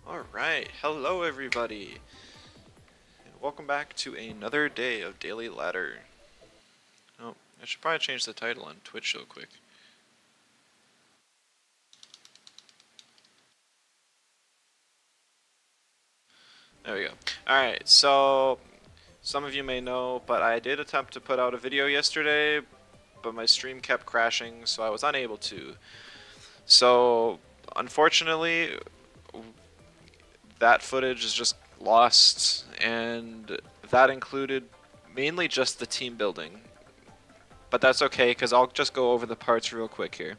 Alright, hello everybody, and welcome back to another day of Daily Ladder. Oh, I should probably change the title on Twitch real quick. There we go. Alright, so some of you may know, but I did attempt to put out a video yesterday, but my stream kept crashing, so I was unable to. So, unfortunately, that footage is just lost, and that included mainly just the team building. But that's okay, because I'll just go over the parts real quick here.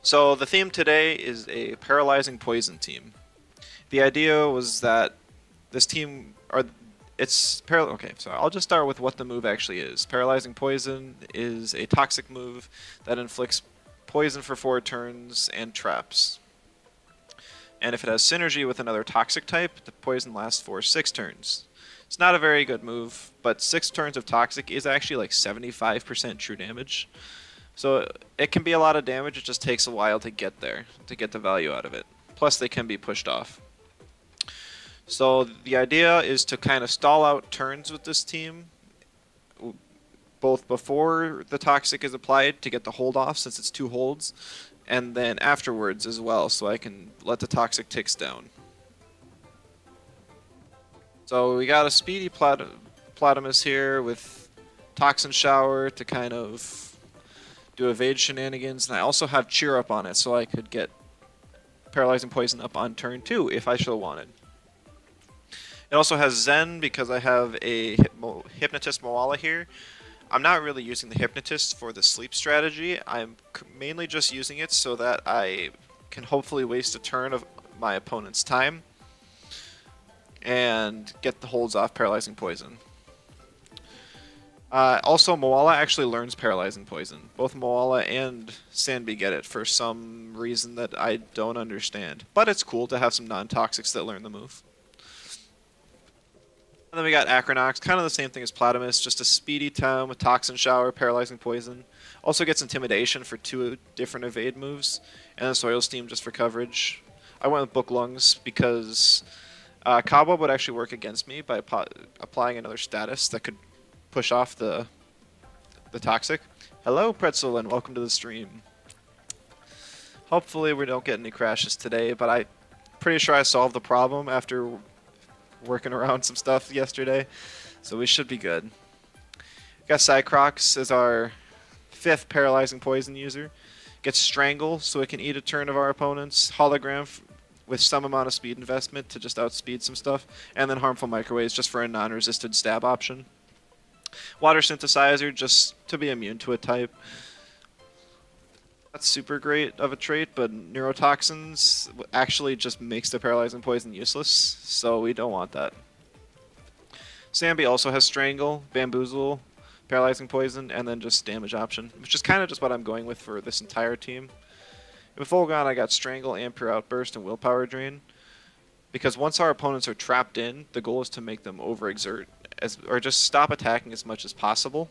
So the theme today is a paralyzing poison team. The idea was that this team, okay, so I'll just start with what the move actually is. Paralyzing Poison is a toxic move that inflicts poison for 4 turns and traps. And if it has synergy with another toxic type, the poison lasts for 6 turns. It's not a very good move, but 6 turns of toxic is actually like 75% true damage. So it can be a lot of damage, it just takes a while to get there, to get the value out of it. Plus they can be pushed off. So the idea is to kind of stall out turns with this team, both before the toxic is applied to get the hold off since it's 2 holds, and then afterwards as well, so I can let the toxic ticks down. So we got a speedy Platimus here with Toxin Shower to kind of do evade shenanigans, and I also have Cheer Up on it, so I could get Paralyzing Poison up on turn 2 if I so wanted. It also has Zen because I have a Hypnotist Moala here. I'm not really using the Hypnotist for the sleep strategy. I'm mainly just using it so that I can hopefully waste a turn of my opponent's time and get the holds off Paralyzing Poison. Also, Moala actually learns Paralyzing Poison. Both Moala and Sanby get it for some reason that I don't understand. But it's cool to have some non-toxics that learn the move. And then we got Acronox, kind of the same thing as Platimus, just a speedy town with Toxin Shower, Paralyzing Poison. Also gets Intimidation for 2 different evade moves, and then Soil Steam just for coverage. I went with Book Lungs because Cobweb would actually work against me by applying another status that could push off the toxic. Hello, Pretzel, and welcome to the stream. Hopefully we don't get any crashes today, but I'm pretty sure I solved the problem after working around some stuff yesterday, so we should be good. We got Cycrox as our 5th Paralyzing Poison user. Gets Strangle, so it can eat a turn of our opponents. Hologram with some amount of speed investment to just outspeed some stuff. And then Harmful Microwaves just for a non-resisted stab option. Water Synthesizer just to be immune to a type. That's super great of a trait, but Neurotoxins actually just makes the Paralyzing Poison useless, so we don't want that. Sambi also has Strangle, Bamboozle, Paralyzing Poison, and then just damage option, which is kind of just what I'm going with for this entire team. With Volgon, I got Strangle, Ampere Outburst, and Willpower Drain, because once our opponents are trapped in, the goal is to make them overexert, or just stop attacking as much as possible.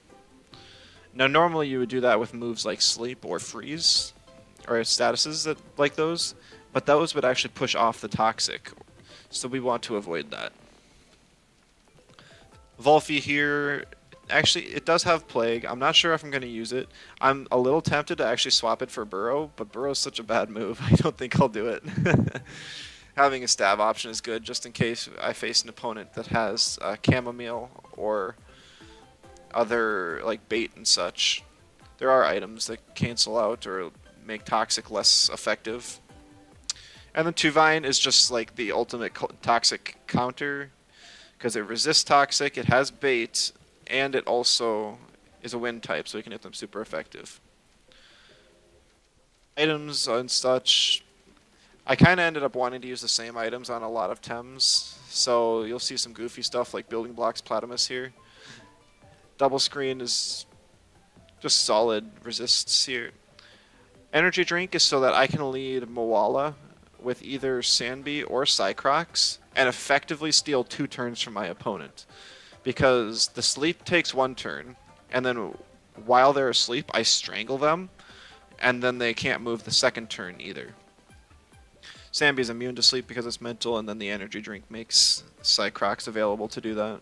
Now, normally you would do that with moves like Sleep or Freeze, or statuses like those, but those would actually push off the Toxic, so we want to avoid that. Volphy here, actually, it does have Plague. I'm not sure if I'm going to use it. I'm a little tempted to actually swap it for Burrow, but Burrow's such a bad move, I don't think I'll do it. Having a stab option is good, just in case I face an opponent that has Chamomile or other like bait and such. There are items that cancel out or make toxic less effective. And then Tuvine is just like the ultimate toxic counter because it resists toxic, it has bait, and it also is a wind type, so we can hit them super effective. Items and such, I kind of ended up wanting to use the same items on a lot of Tems, so you'll see some goofy stuff like Building Blocks Platimus here. Double Screen is just solid resists here. Energy Drink is so that I can lead Moala with either Sanby or Cycrox and effectively steal 2 turns from my opponent. Because the sleep takes 1 turn, and then while they're asleep, I strangle them, and then they can't move the 2nd turn either. Sambi's immune to sleep because it's mental, and then the energy drink makes Cycrox available to do that.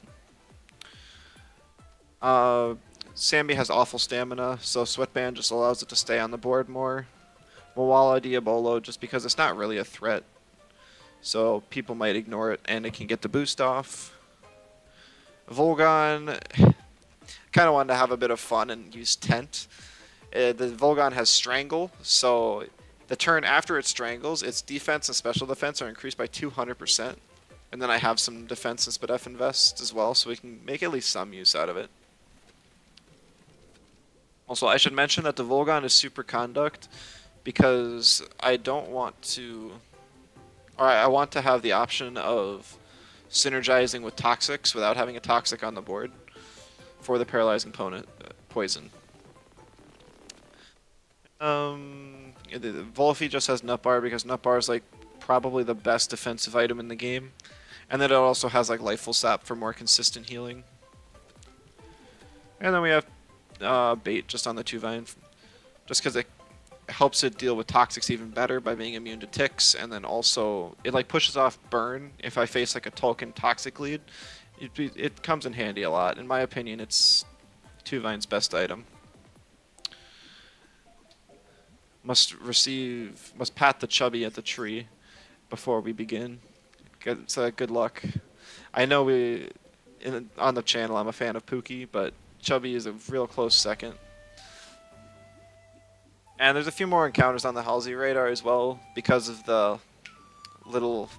Sambi has awful stamina, so Sweatband just allows it to stay on the board more. Moala Diabolo, just because it's not really a threat, so people might ignore it, and it can get the boost off. Volgon, kind of wanted to have a bit of fun and use Tent. The Volgon has Strangle, so the turn after it strangles, its defense and special defense are increased by 200%. And then I have some defense and Spadef Invest as well, so we can make at least some use out of it. Also, I should mention that the Volgon is Super Conduct because I don't want to... Or I want to have the option of synergizing with Toxics without having a Toxic on the board for the Paralyzing Poison. Volphy just has Nut Bar because Nut Bar is like probably the best defensive item in the game, and then it also has like Lifeful Sap for more consistent healing. And then we have Bait just on the 2-Vine, just because it helps it deal with Toxics even better by being immune to ticks, and then also it like pushes off Burn if I face like a Tolkien Toxic lead. It comes in handy a lot. In my opinion, it's 2-Vine's best item. Must pat the Chubby at the tree before we begin. So good luck. I know on the channel I'm a fan of Pookie, but Chubby is a real close second. And there's a few more encounters on the Halsey radar as well because of the little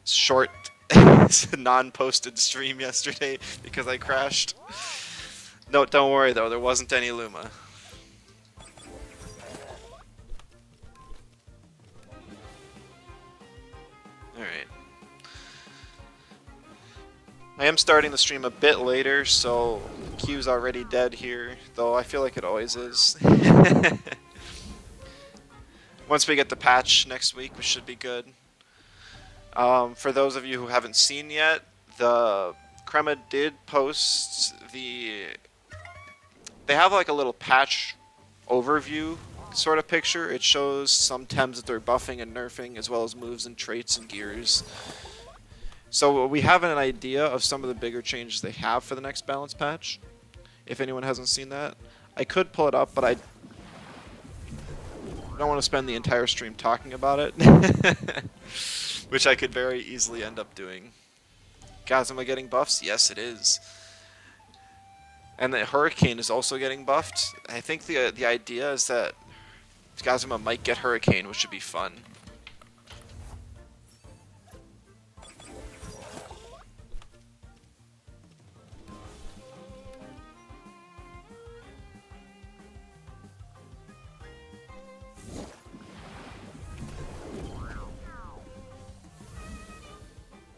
short non-posted stream yesterday because I crashed. No, don't worry though, there wasn't any Luma. Alright. I am starting the stream a bit later, so Q's already dead here, though I feel like it always is. Once we get the patch next week, we should be good. For those of you who haven't seen yet, the Crema did post the... They have like a little patch overview sort of picture. It shows some Tems that they're buffing and nerfing, as well as moves and traits and gears. So we have an idea of some of the bigger changes they have for the next balance patch, if anyone hasn't seen that. I could pull it up, but I don't want to spend the entire stream talking about it, which I could very easily end up doing. Gazuma getting buffs? Yes, it is. And the Hurricane is also getting buffed. I think the idea is that Gazuma might get Hurricane, which should be fun.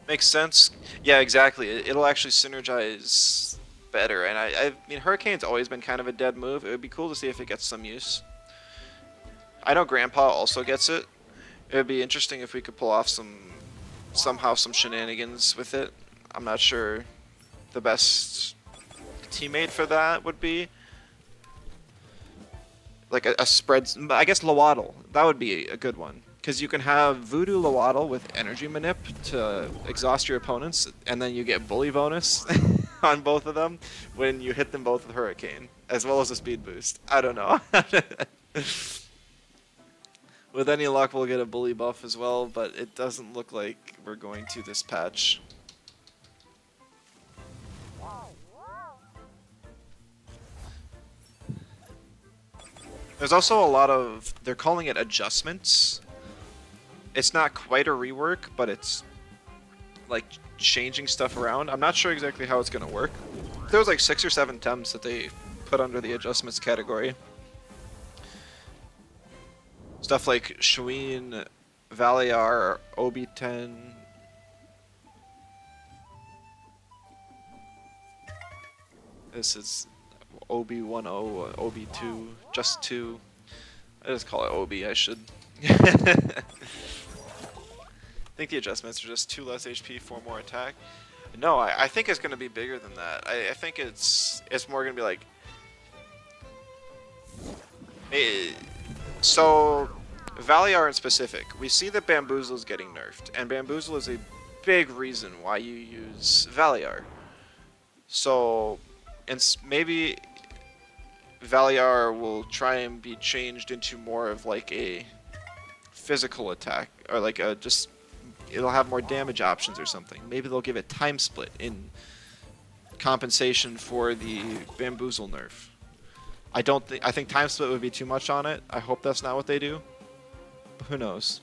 Makes sense. Yeah, exactly. It'll actually synergize better. And I mean, Hurricane's always been kind of a dead move. It would be cool to see if it gets some use. I know Grandpa also gets it. It would be interesting if we could pull off somehow some shenanigans with it. I'm not sure the best teammate for that would be. Like a spread, I guess Lowaddle. That would be a good one. Because you can have Voodoo Lowaddle with Energy Manip to exhaust your opponents, and then you get Bully bonus on both of them when you hit them both with Hurricane, as well as a speed boost. I don't know. With any luck, we'll get a Bully buff as well, but it doesn't look like we're going to this patch. There's also a lot of, they're calling it adjustments. It's not quite a rework, but it's like changing stuff around. I'm not sure exactly how it's going to work. There was like 6 or 7 Tems that they put under the adjustments category. Stuff like Shuin, Valiar, Obi-10. This is Obi-10, Obi-2, just 2. I just call it Obi, I should. I think the adjustments are just 2 less HP, 4 more attack. No, I think it's going to be bigger than that. I think it's more going to be like... So, Valiar in specific, we see that Bamboozle is getting nerfed, and Bamboozle is a big reason why you use Valiar. So, and maybe Valiar will try and be changed into more of like a physical attack, or like a just, it'll have more damage options or something. Maybe they'll give it time split in compensation for the Bamboozle nerf. I think time split would be too much on it. I hope that's not what they do. But who knows?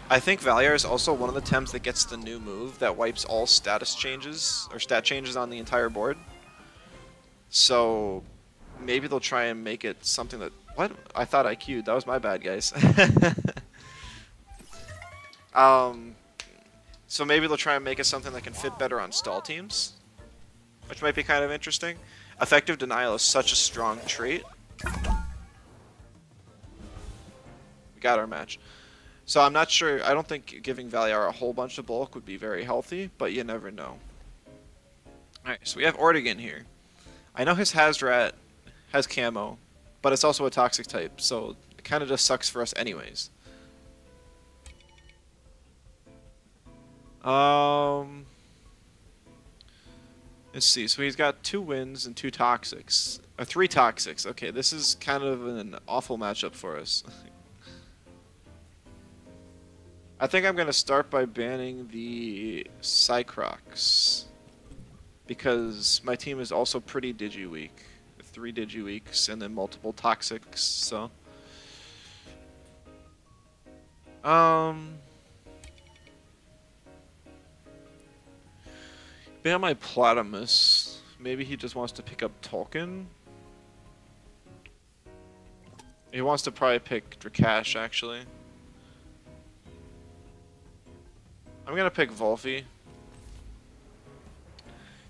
I think Valiar is also one of the Tems that gets the new move that wipes all status changes, or stat changes on the entire board. So maybe they'll try and make it something that... What? I thought I queued. That was my bad, guys. So maybe they'll try and make it something that can fit better on stall teams, which might be kind of interesting. Effective Denial is such a strong trait. We got our match. So I'm not sure, I don't think giving Valiar a whole bunch of bulk would be very healthy, but you never know. Alright, so we have Ortigan here. I know his Hazrat has camo, but it's also a toxic type, so it kind of just sucks for us anyways. Let's see, so he's got 2 wins and 2 toxics. Or 3 toxics. Okay, this is kind of an awful matchup for us. I think I'm going to start by banning the Cycrox, because my team is also pretty digi-weak. 3 digi-weaks and then multiple toxics, so... ban my Platamus. Maybe he just wants to pick up Tolkien. He wants to probably pick Drakash, actually. I'm gonna pick Volphy.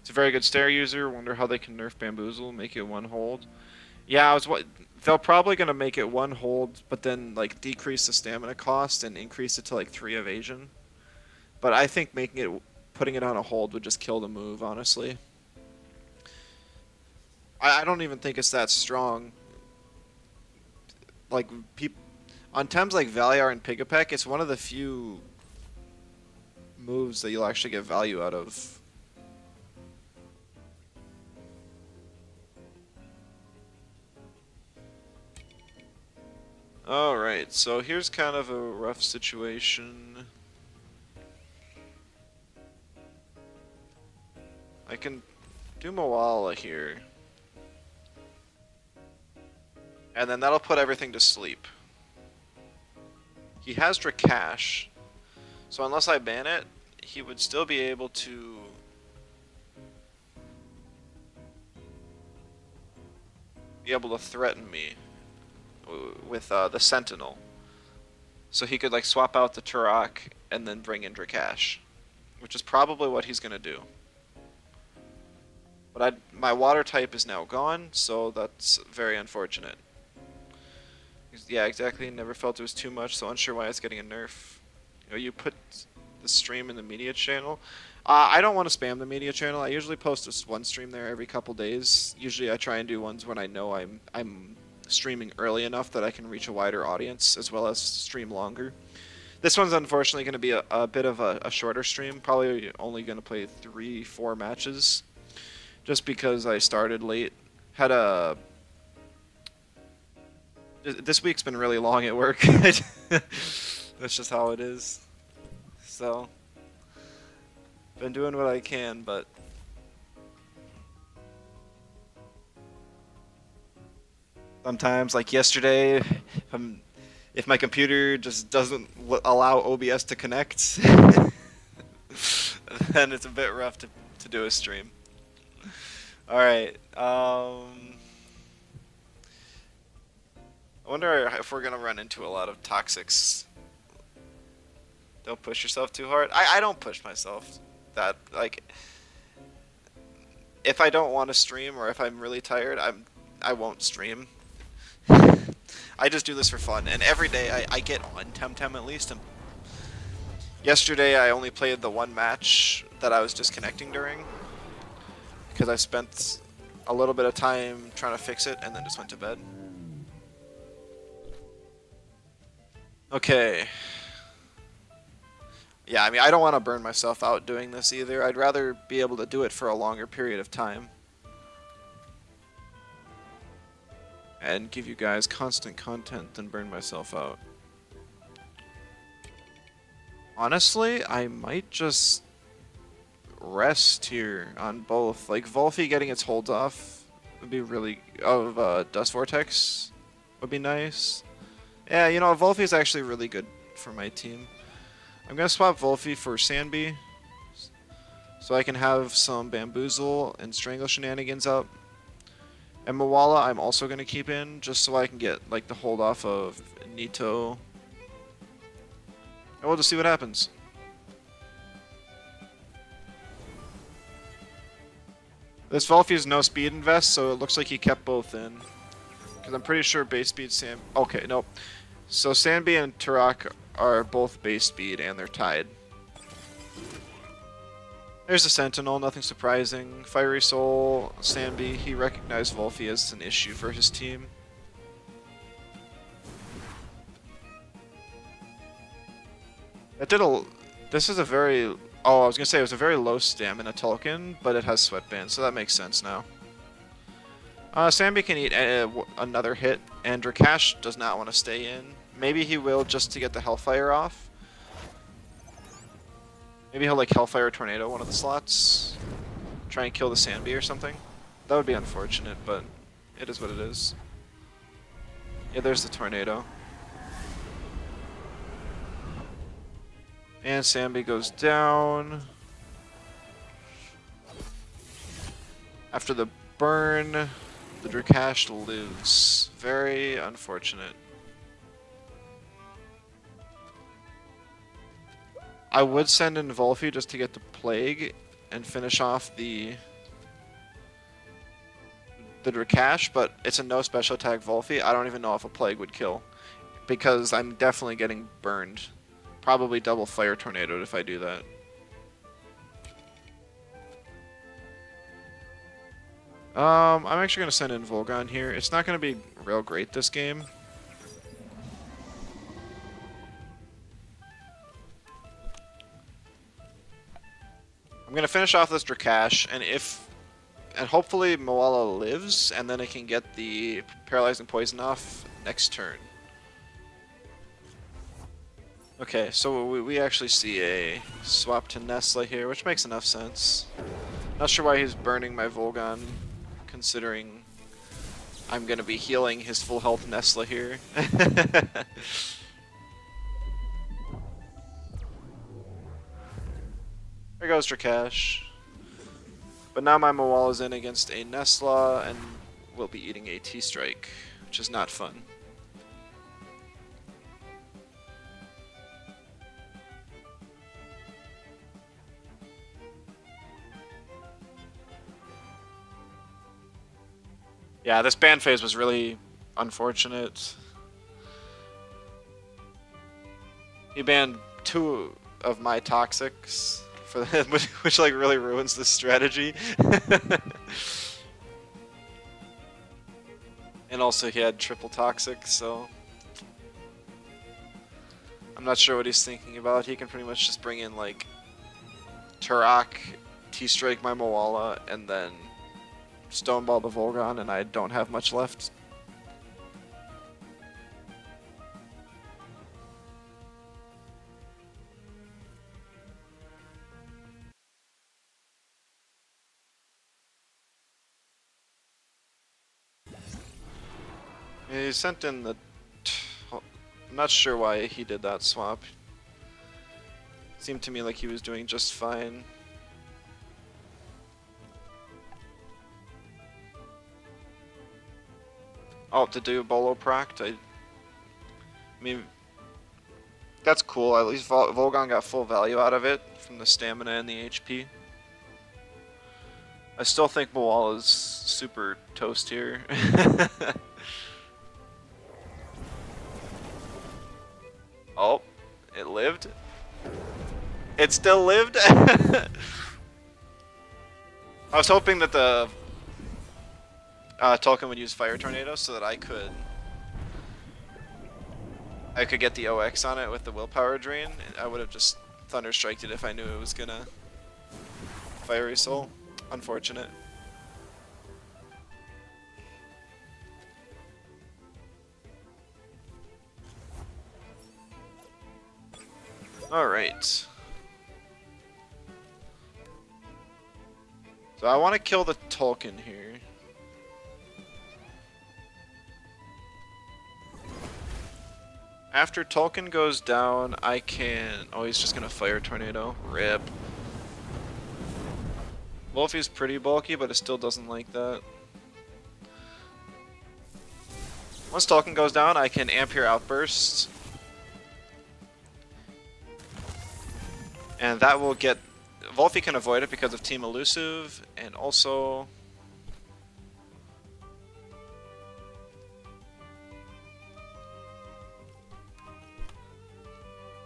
It's a very good stair user. Wonder how they can nerf Bamboozle, make it 1 hold. Yeah, they're probably gonna make it 1 hold, but then like decrease the stamina cost and increase it to like 3 evasion. But I think putting it on a hold would just kill the move, honestly. I don't even think it's that strong. Like, on Tems like Valiar and Pigapek, it's one of the few moves that you'll actually get value out of. Alright, so here's kind of a rough situation. I can do Moala here. And then that'll put everything to sleep. He has Drakash, so unless I ban it, he would still be able to... threaten me with the Sentinel. So he could like swap out the Turok and then bring in Drakash, which is probably what he's gonna do. But my water type is now gone, so that's very unfortunate. Yeah, exactly. Never felt it was too much, so unsure why it's getting a nerf. You know, you put the stream in the media channel. I don't want to spam the media channel. I usually post just 1 stream there every couple days. Usually I try and do ones when I know I'm streaming early enough that I can reach a wider audience, as well as stream longer. This one's unfortunately going to be a bit of a shorter stream. Probably only going to play 3-4 matches. Just because I started late. This week's been really long at work. That's just how it is. So, been doing what I can, but sometimes, like yesterday, if my computer just doesn't allow OBS to connect, then it's a bit rough to do a stream. Alright, I wonder if we're gonna run into a lot of toxics. Don't push yourself too hard. I don't push myself that, like, if I don't want to stream or if I'm really tired, I won't stream. I just do this for fun, and every day I get on Temtem at least. And yesterday I only played the 1 match that I was disconnecting during, because I spent a little bit of time trying to fix it and then just went to bed. Okay. Yeah, I mean, I don't want to burn myself out doing this either. I'd rather be able to do it for a longer period of time. And give you guys constant content than burn myself out. Honestly, I might just rest here on both. Like, Volphy getting its holds off would be really... Dust Vortex would be nice. Yeah, you know, Volphy is actually really good for my team. I'm going to swap Volphy for Sandby, so I can have some Bamboozle and Strangle shenanigans up. And Moala I'm also going to keep in, just so I can get, like, the hold off of Nito. And we'll just see what happens. This Volphy is no speed invest, so it looks like he kept both in. Because I'm pretty sure base speed Sam... Okay, nope. So Sandby and Turok are both base speed, and they're tied. There's a Sentinel, nothing surprising. Fiery Soul, Sandby, he recognized Volphy as an issue for his team. That did a... This is a very... Oh, I was going to say it was a very low stamina Tulkin, but it has Sweatband, so that makes sense now. Sandby can eat another hit, and Drakash does not want to stay in. Maybe he will just to get the Hellfire off. Maybe he'll like Hellfire Tornado one of the slots. Try and kill the Sandby or something. That would be unfortunate, but it is what it is. Yeah, there's the Tornado. And Sandby goes down. After the burn, the Drakash lives. Very unfortunate. I would send in Volphy just to get the Plague and finish off the Drakash, but it's a no special attack Volphy. I don't even know if a Plague would kill, because I'm definitely getting burned. Probably double Fire Tornadoed if I do that. I'm actually going to send in Volgon here. It's not going to be real great this game. I'm going to finish off this Drakash, and hopefully Moala lives, and then it can get the Paralyzing Poison off next turn. Okay, so we actually see a swap to Nesla here, which makes enough sense. Not sure why he's burning my Volgon, considering I'm going to be healing his full health Nesla here. There goes Drakash. But now my Moala's in against a Nesla, and we'll be eating a T-Strike, which is not fun. Yeah, this ban phase was really unfortunate. He banned 2 of my Toxics, for which like really ruins the strategy. And also he had triple Toxic, so I'm not sure what he's thinking about. He can pretty much just bring in like Turok, T-Strike my Moala, and then Stoneball the Volgon, and I don't have much left. He sent in the... I'm not sure why he did that swap. Seemed to me like he was doing just fine. Oh, to do Bolo Proct? I mean, that's cool. At least Volgon got full value out of it from the stamina and the HP. I still think Moala is super toast here. Oh, it lived. It still lived? I was hoping that the Tulkin would use Fire Tornado so that I could I could get the OX on it with the willpower drain. I would have just Thunderstriked it if I knew it was gonna Fiery Soul. Unfortunate. Alright. So I want to kill the Tolkien here. After Tolkien goes down, I can... Oh, he's just gonna Fire Tornado. RIP. Wolfie's pretty bulky, but it still doesn't like that. Once Tolkien goes down, I can Ampere Outburst. And that will get... Wolfie can avoid it because of Team Elusive, and also...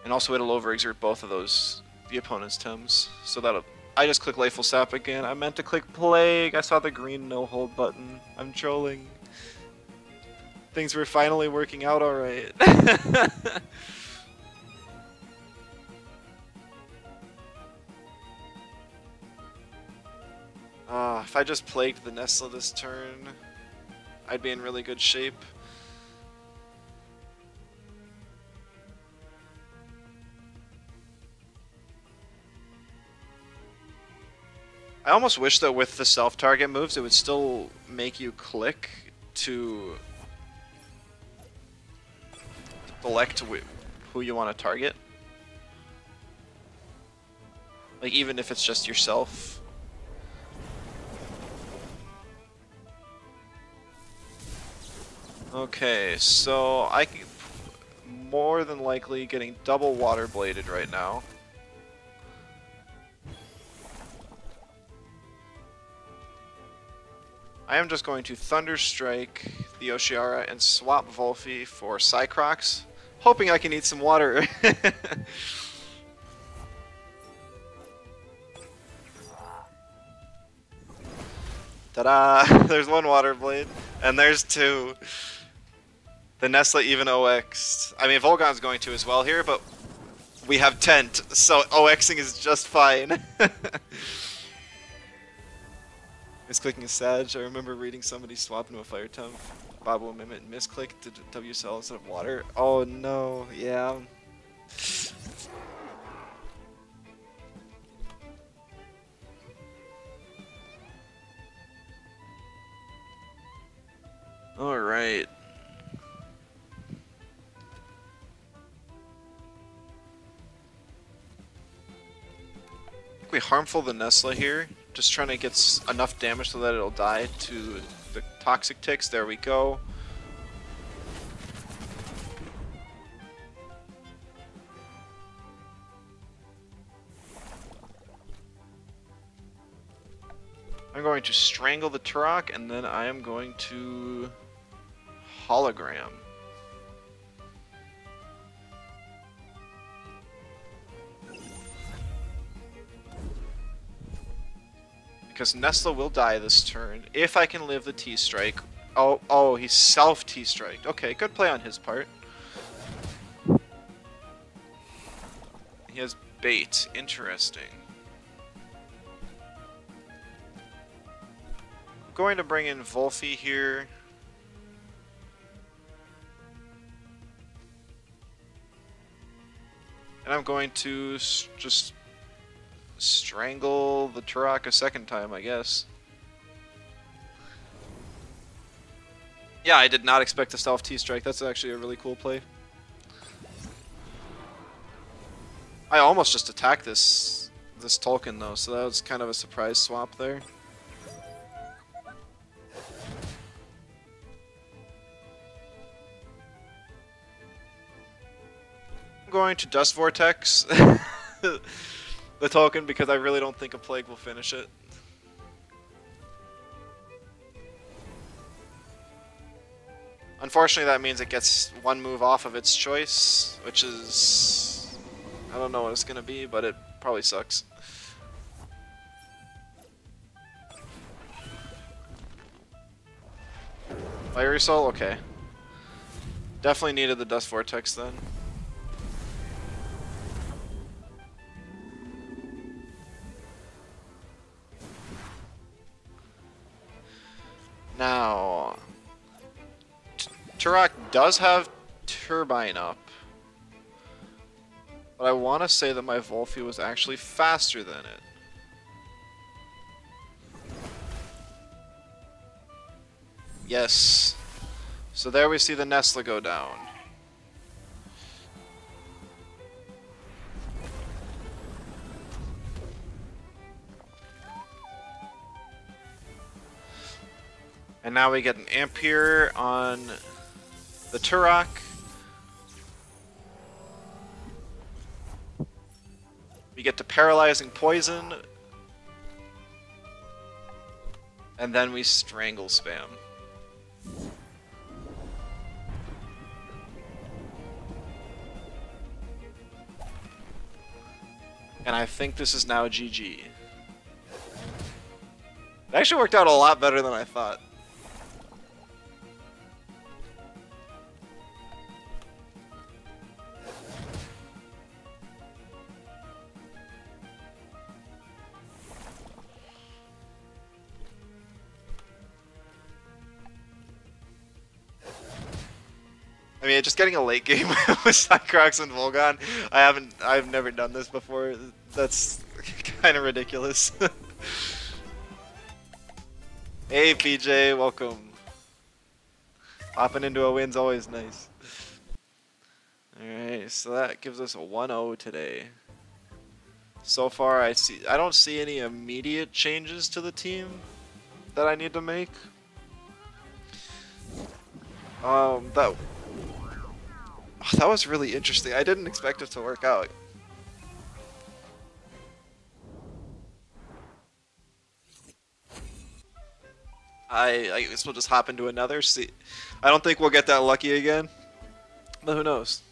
And also it'll overexert both of those, the opponent's Tems. So that'll... I just click Layful Sap again. I meant to click Plague. I saw the green no-hold button. I'm trolling. Things were finally working out alright. If I just plagued the Nestle this turn, I'd be in really good shape. I almost wish that with the self-target moves, it would still make you click to select who you want to target. Like, even if it's just yourself. Okay, so I can more than likely getting double water bladed right now. I am just going to Thunder Strike the Oshiara and swap Volphy for Cycrox, hoping I can eat some water. Ta-da! There's one Water Blade, and there's two. The Nestle even OX'd. I mean, Volgon's going to as well here, but we have Tent, so OXing is just fine. Misclicking a Sag. I remember reading somebody swap into a Fire Temp. Bobo Mimit misclicked to WSL instead of water. Oh no, yeah. Alright. We harmful the Nestle here. Just trying to get enough damage so that it'll die to the Toxic Ticks. There we go. I'm going to Strangle the Turok, and then I am going to Hologram. Because Nestle will die this turn, if I can live the T-Strike. Oh, he's self-T-Striked. Okay, good play on his part. He has bait. Interesting. I'm going to bring in Volphy here. And I'm going to just strangle the Turok a second time, I guess. Yeah, I did not expect a self T-Strike. That's actually a really cool play. I almost just attacked this Tolkien though, so that was kind of a surprise swap there. I'm going to Dust Vortex the Tolkien because I really don't think a Plague will finish it. Unfortunately, that means it gets one move off of its choice, which is... I don't know what it's gonna be, but it probably sucks. Fiery Soul? Okay. Definitely needed the Dust Vortex then. Now, Turok does have Turbine up, but I want to say that my Volphy was actually faster than it. Yes. So there we see the Nesla go down. And now we get an Ampere on the Turok. We get to Paralyzing Poison. And then we Strangle Spam. And I think this is now GG. It actually worked out a lot better than I thought. I mean, just getting a late game with Cycrox and Volgon, I've never done this before. That's kind of ridiculous. Hey PJ, welcome. Hopping into a win's always nice. Alright, so that gives us a 1-0 today. So far, I don't see any immediate changes to the team that I need to make. That was really interesting. I didn't expect it to work out. I guess we'll just hop into another. See, I don't think we'll get that lucky again, but who knows?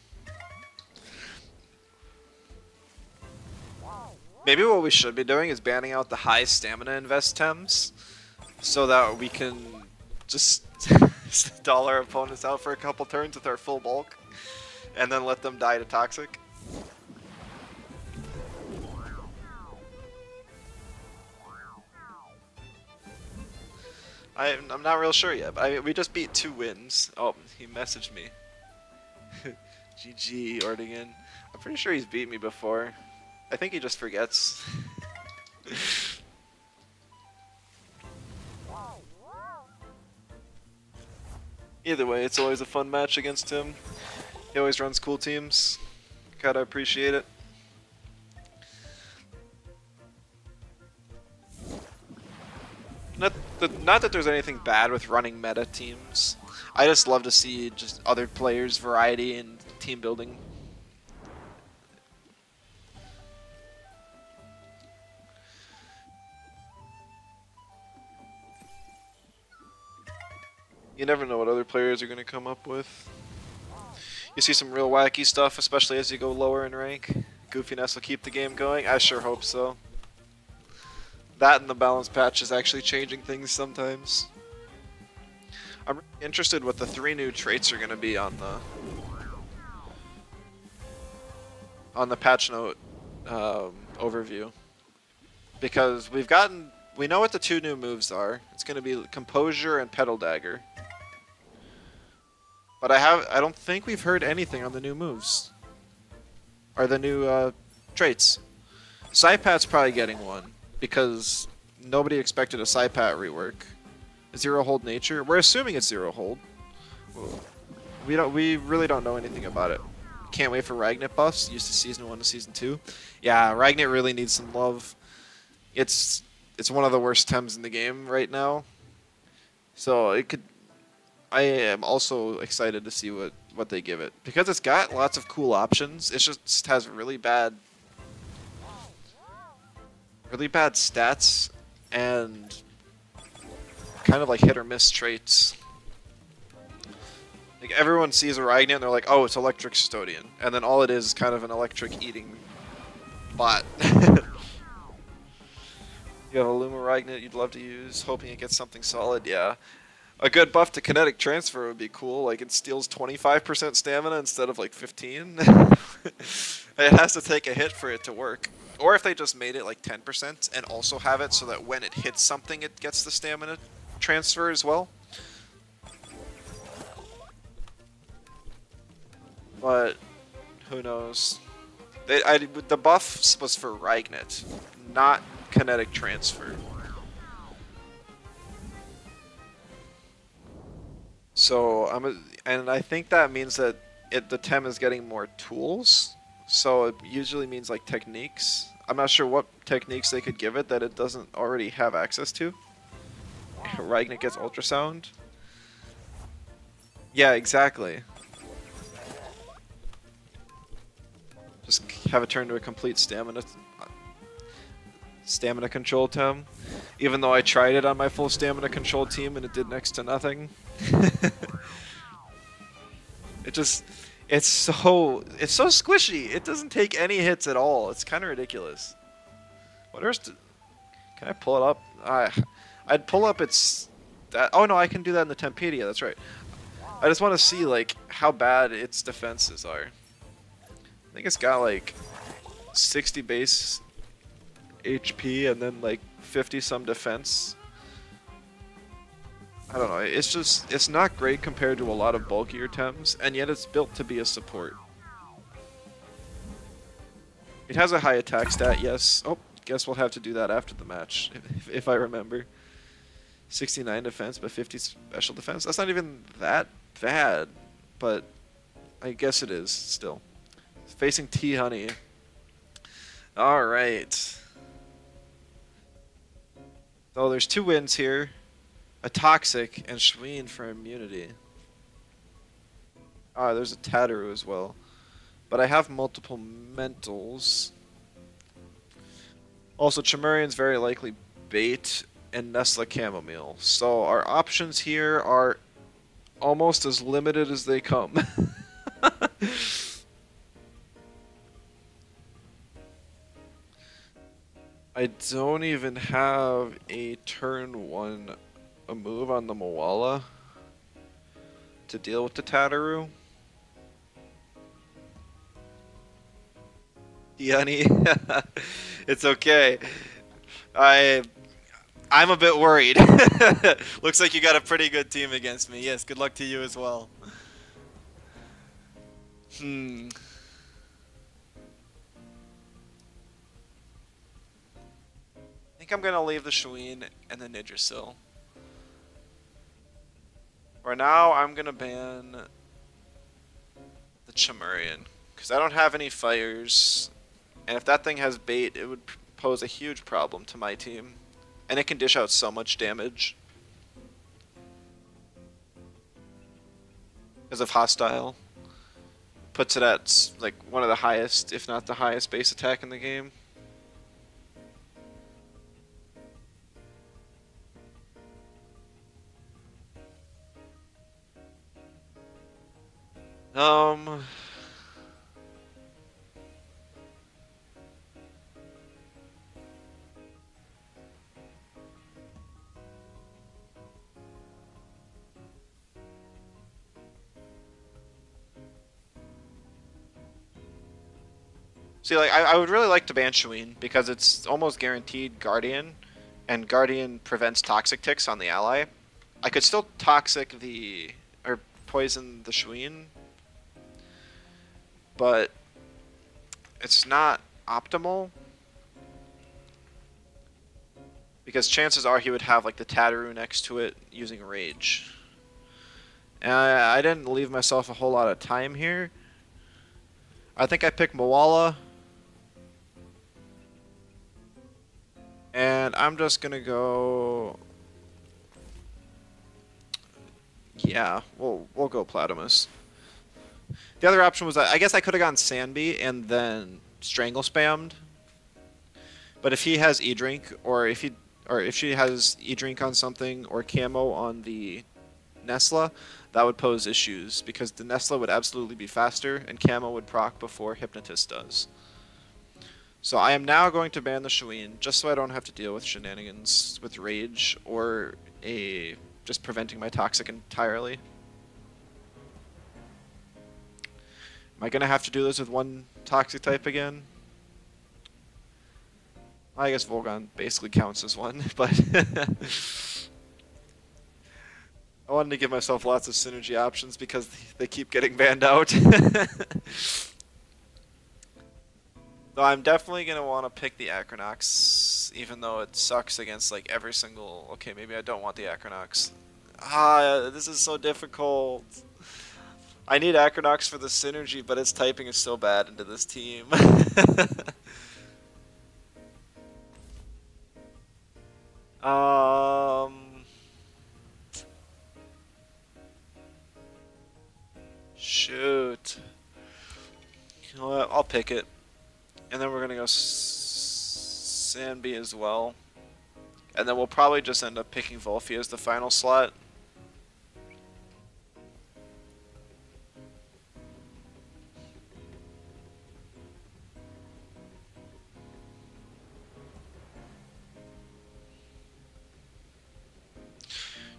Maybe what we should be doing is banning out the high stamina invest Tems, so that we can just stall our opponents out for a couple turns with our full bulk, and then let them die to Toxic. I'm not real sure yet, but we just beat 2 wins. Oh, he messaged me. GG, Ordigan. I'm pretty sure he's beat me before. I think he just forgets. Either way, it's always a fun match against him. He always runs cool teams. Gotta appreciate it. Not that there's anything bad with running meta teams. I just love to see just other players' variety and team building. You never know what other players are going to come up with. You see some real wacky stuff, especially as you go lower in rank. Goofiness will keep the game going. I sure hope so. That and the balance patch is actually changing things sometimes. I'm really interested what the 3 new traits are going to be on the patch note overview, because we know what the 2 new moves are. It's going to be Composure and Petal Dagger. But I don't think we've heard anything on the new moves. Or the new traits. Psypat's probably getting one, because nobody expected a Psypat rework. Zero hold nature. We're assuming it's zero hold. We really don't know anything about it. Can't wait for Ragnet buffs, used to Season 1 to Season 2. Yeah, Ragnet really needs some love. It's one of the worst Tems in the game right now. So I am also excited to see what they give it. Because it's got lots of cool options, it just has really bad stats and kind of like hit or miss traits. Like everyone sees a Ragnet and they're like, oh, it's Electric Custodian. And then all it is kind of an electric eating bot. You have a Luma Ragnet you'd love to use, hoping it gets something solid, yeah. A good buff to kinetic transfer would be cool. Like it steals 25% stamina instead of like 15. It has to take a hit for it to work. Or if they just made it like 10% and also have it so that when it hits something, it gets the stamina transfer as well. But who knows? The buff was for Ragnet, not kinetic transfer. So and I think that means that the Tem is getting more tools. So it usually means like techniques. I'm not sure what techniques they could give it that it doesn't already have access to. Ragnet gets ultrasound. Yeah, exactly. Just have it turn to a complete stamina control Tem. Even though I tried it on my full stamina control team and it did next to nothing. It's so squishy. It doesn't take any hits at all. It's kind of ridiculous. Can I pull it up? I'd pull up its oh no, I can do that in the Tempedia. That's right. I just want to see like how bad its defenses are. I think it's got like 60 base HP and then like 50 some defense. I don't know, it's not great compared to a lot of bulkier Tems, and yet it's built to be a support. It has a high attack stat, yes. Oh, guess we'll have to do that after the match, if I remember. 69 defense, but 50 special defense. That's not even that bad, but I guess it is still. Facing T-Honey. Alright. So there's 2 wins here. A Toxic and Schween for immunity. Ah, there's a Tataru as well. But I have multiple mentals. Also, Chimerian's very likely bait and Nestle Chamomile. So our options here are almost as limited as they come. I don't even have a turn 1 a move on the Moala to deal with the Tataru. Yanni, it's okay. I'm a bit worried. Looks like you got a pretty good team against me. Yes, good luck to you as well. I think I'm gonna leave the Schween and the Nidrasil. For now, I'm gonna ban the Chimerian because I don't have any fires, and if that thing has bait, it would pose a huge problem to my team, and it can dish out so much damage because of hostile. Puts it at like one of the highest, if not the highest, base attack in the game. See, like, I would really like to ban Schween because it's almost guaranteed Guardian, and Guardian prevents toxic ticks on the ally. I could still toxic or poison the Schween, but it's not optimal because chances are he would have like the Tataru next to it using Rage. And I didn't leave myself a whole lot of time here. I think I picked Moala. And I'm just gonna go. Yeah, we'll go Platamus. The other option was I guess I could have gone Sanby and then Strangle spammed. But if he has E-Drink, or if she has E-Drink on something or Camo on the Nesla, that would pose issues because the Nesla would absolutely be faster and Camo would proc before Hypnotist does. So I am now going to ban the Schween, just so I don't have to deal with shenanigans with Rage or a just preventing my Toxic entirely. Am I gonna have to do this with one Toxic type again? I guess Volgon basically counts as one, but I wanted to give myself lots of synergy options because they keep getting banned out. Though I'm definitely going to want to pick the Acronox, even though it sucks against like every single... Okay, maybe I don't want the Acronox. Ah, this is so difficult. I need Acronox for the synergy, but its typing is so bad into this team. Shoot. You know what? I'll pick it. And then we're gonna go Sanby as well. And then we'll probably just end up picking Volphy as the final slot.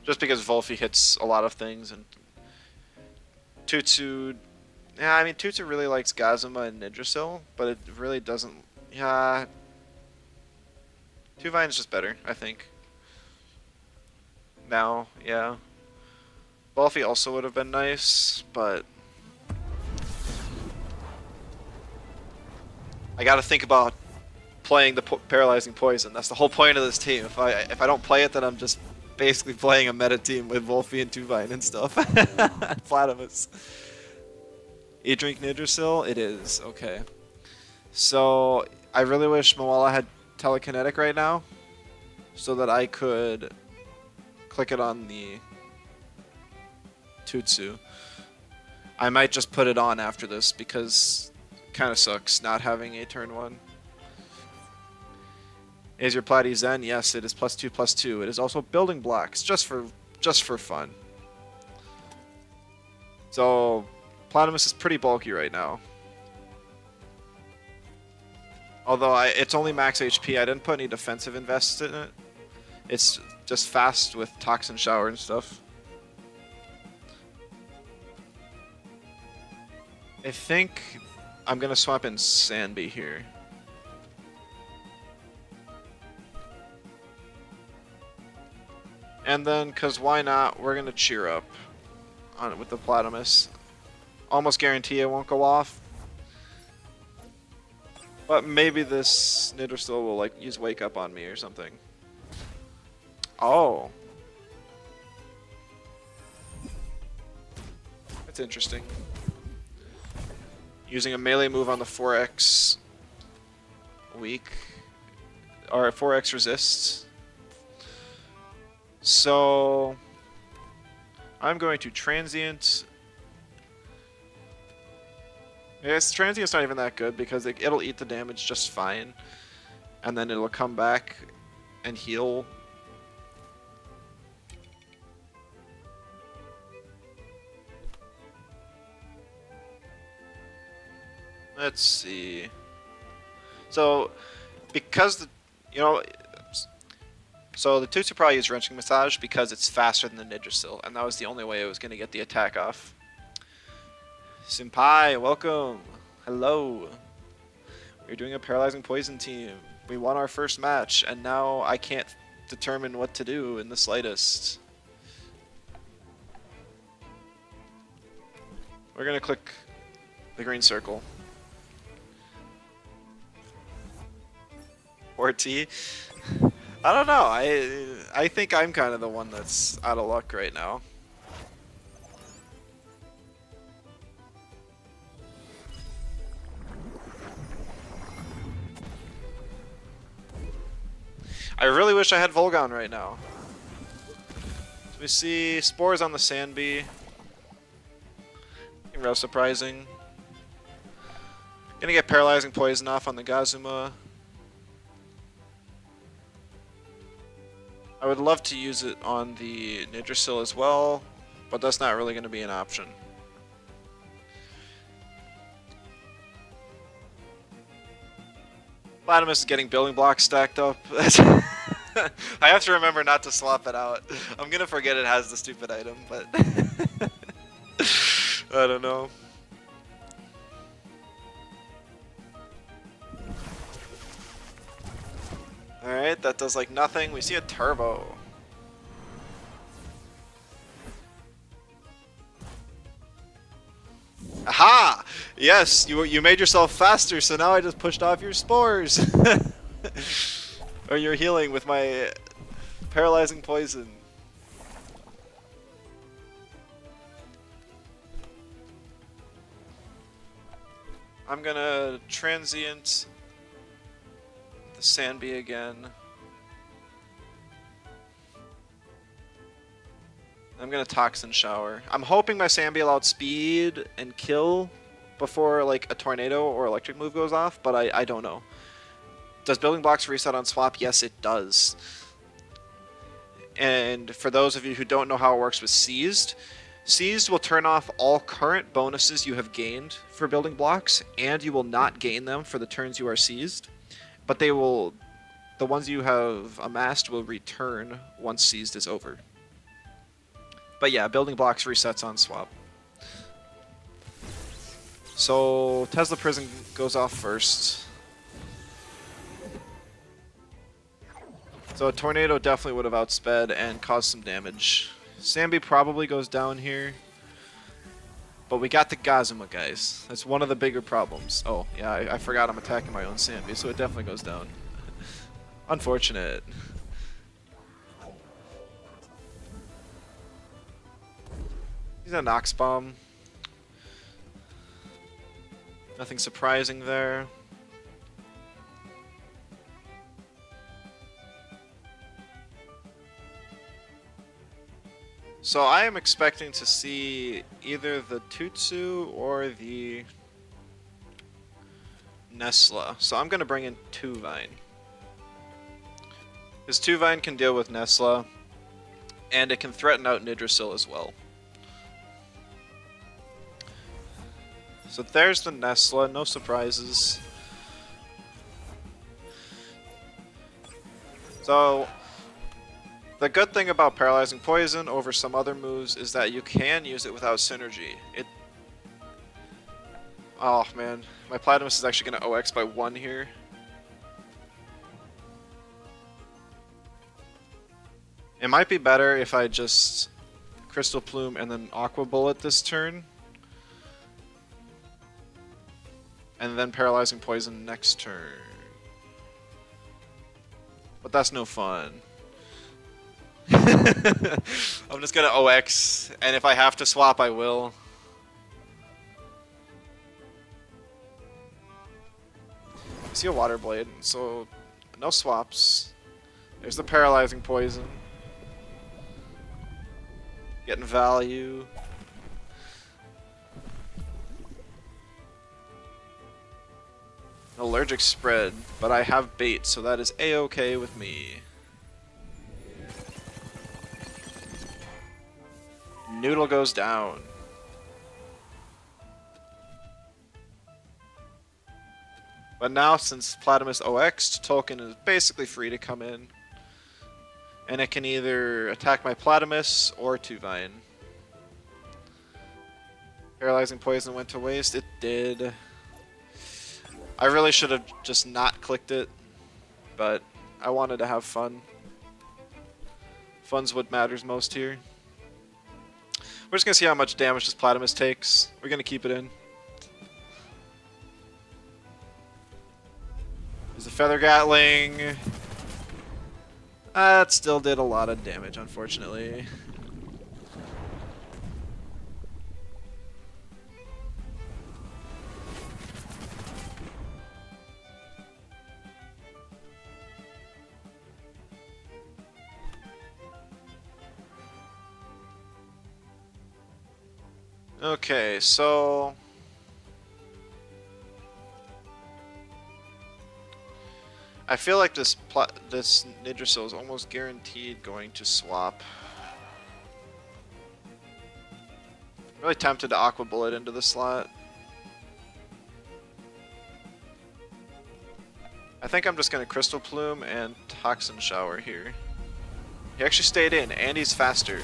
Just because Volphy hits a lot of things, and Tutsu... Yeah, I mean, Tutsu really likes Gazuma and Nidrasil, but it really doesn't... Yeah... Tuvine is just better, I think. Now, yeah. Volphy also would have been nice, but... I gotta think about playing the Paralyzing Poison. That's the whole point of this team. If I don't play it, then I'm just basically playing a meta team with Volphy and Tuvine and stuff. Flatimus. You drink Nidrasil? It is. Okay. So, I really wish Moala had telekinetic right now, so that I could click it on the Tutsu. I might just put it on after this, because it kind of sucks not having a turn 1. Is your Platy Zen? Yes, it is +2/+2. It is also building blocks, just for fun. So, Platimus is pretty bulky right now. Although it's only max HP, I didn't put any defensive invests in it. It's just fast with Toxin Shower and stuff. I think I'm gonna swap in Sanby here. And then, cause why not, we're gonna cheer up on it with the Platimus. Almost guarantee it won't go off. But maybe this Nidrasil will like use Wake Up on me or something. Oh. That's interesting. Using a melee move on the 4x weak. Or 4x resists. So I'm going to Transient. Yes, Transient's not even that good because it'll eat the damage just fine. And then it'll come back and heal. Let's see. So, because the, so the Tutsu probably used Wrenching Massage because it's faster than the Nidrasil, and that was the only way it was going to get the attack off. Senpai, welcome. Hello. We're doing a Paralyzing Poison team. We won our first match, and now I can't determine what to do in the slightest. We're going to click the green circle. Or T. I don't know. I think I'm kind of the one that's out of luck right now. I really wish I had Volgon right now. So we see Spores on the Sanby. Real surprising. Gonna get Paralyzing Poison off on the Gazuma. I would love to use it on the Nidrasil as well, but that's not really going to be an option. Platimus is getting building blocks stacked up. I have to remember not to swap it out. I'm gonna forget it has the stupid item, but I don't know. Alright, that does like nothing. We see a turbo. Aha! Yes, you made yourself faster, so now I just pushed off your spores. Or your healing with my paralyzing poison. I'm gonna transient the Sandbee again. I'm gonna Toxin Shower. I'm hoping my Sandbee allowed speed and kill before like a tornado or electric move goes off, but I don't know. Does Building Blocks reset on swap? Yes, it does. And for those of you who don't know how it works with Seized, Seized will turn off all current bonuses you have gained for Building Blocks, and you will not gain them for the turns you are Seized. But they will, the ones you have amassed will return once Seized is over. But yeah, Building Blocks resets on swap. So Tesla Prison goes off first. So a tornado definitely would have outsped and caused some damage. Sandbee probably goes down here. But we got the Gazuma, guys. That's one of the bigger problems. Oh, yeah, I forgot I'm attacking my own Sandbee, so it definitely goes down. Unfortunate. He's a Nox Bomb. Nothing surprising there. So I am expecting to see either the Tutsu or the Nesla. So I'm going to bring in Tuvine. Because Tuvine can deal with Nesla, and it can threaten out Nidrasil as well. So there's the Nesla, no surprises. So the good thing about Paralyzing Poison over some other moves is that you can use it without synergy. Oh man, my Platimus is actually going to OX by 1 here. It might be better if I just Crystal Plume and then Aqua Bullet this turn. And then Paralyzing Poison next turn. But that's no fun. I'm just gonna OX, and if I have to swap, I will. I see a Water Blade, so no swaps. There's the Paralyzing Poison. Getting value. Allergic spread, but I have bait, so that is a-okay with me. Noodle goes down. But now, since Platimus OX'd, Tolkien is basically free to come in. And it can either attack my Platimus or Tuvine. Paralyzing Poison went to waste. It did. I really should have just not clicked it, but I wanted to have fun. Fun's what matters most here. We're just going to see how much damage this Platimus takes. We're going to keep it in. There's a Feather Gatling. That still did a lot of damage, unfortunately. Okay, so I feel like this Nidrasil is almost guaranteed going to swap. I'm really tempted to Aqua Bullet into the slot. I think I'm just gonna Crystal Plume and Toxin Shower here. He actually stayed in, and he's faster. It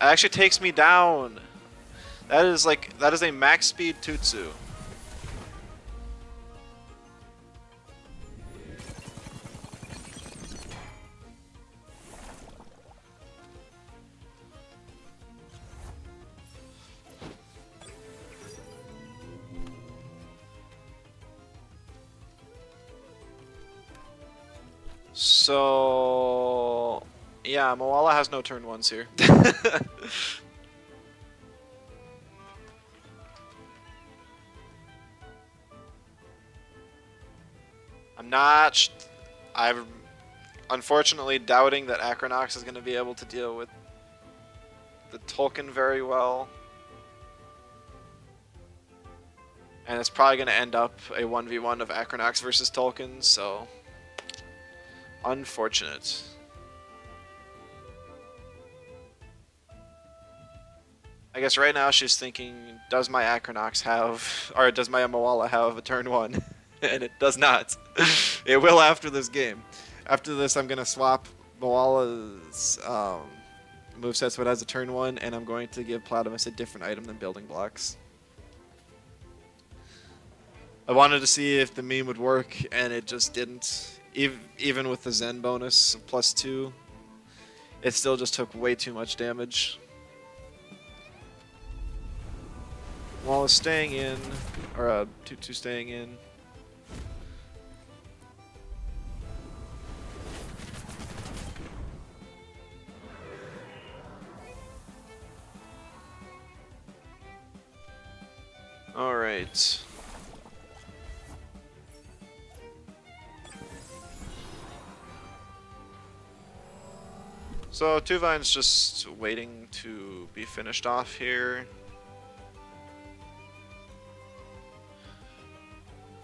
actually takes me down. That is a max speed Tutsu. So yeah, Moala has no turn ones here. I'm unfortunately doubting that Acronox is going to be able to deal with the Tolkien very well. And it's probably going to end up a 1v1 of Acronox versus Tolkien, so unfortunate. I guess right now she's thinking, does my Acronox have, or does my Moala have a turn 1? And it does not. It will after this game. After this, I'm going to swap Moala's movesets, but as a turn 1, and I'm going to give Platamus a different item than building blocks. I wanted to see if the meme would work, and it just didn't. Even with the Zen bonus of +2, it still just took way too much damage. Moala's staying in, or Tutu staying in. Alright. So Tuvine's just waiting to be finished off here.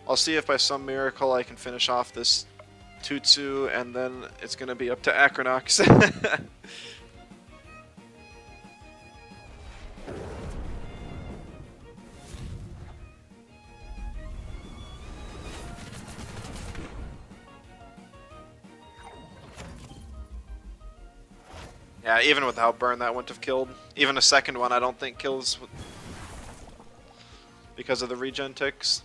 I'll see if by some miracle I can finish off this Tutsu, and then it's going to be up to Acronox. Yeah, even without burn, that wouldn't have killed. Even a second one I don't think kills because of the regen ticks.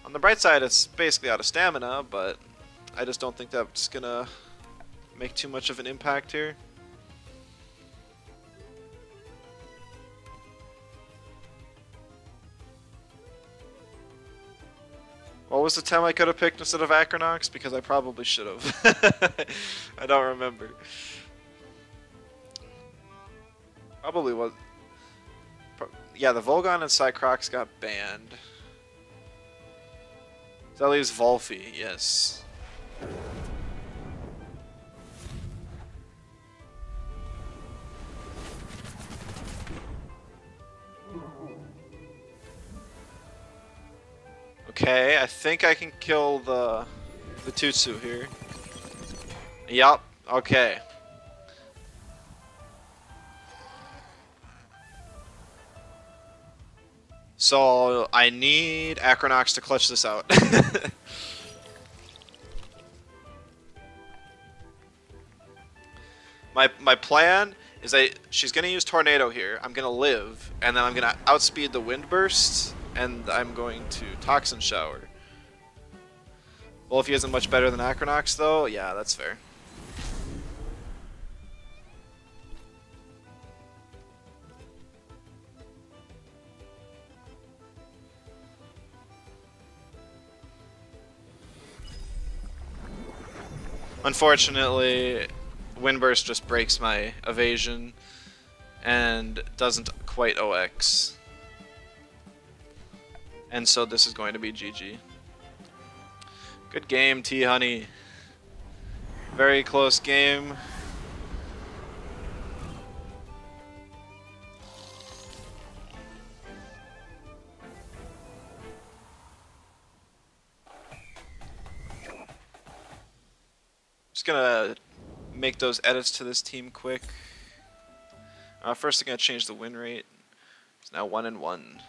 On the bright side, it's basically out of stamina, but I just don't think that's gonna make too much of an impact here. What was the time I could have picked instead of Acronox? Because I probably should have. I don't remember. Probably was. Yeah, the Volgon and Cycrox got banned. So that leaves Volphy, yes. Okay, I think I can kill the Tutsu here. Yup, okay. So I need Acronox to clutch this out. My plan is she's gonna use Tornado here. I'm gonna live, and then I'm gonna outspeed the Wind Burst, and I'm going to Toxin Shower. Wolfie isn't much better than Acronox though. Yeah, that's fair. Unfortunately, Windburst just breaks my evasion and doesn't quite OX. And so this is going to be GG. Good game, T-Honey. Very close game. Just gonna make those edits to this team quick. First, I'm gonna change the win rate. It's now 1-1.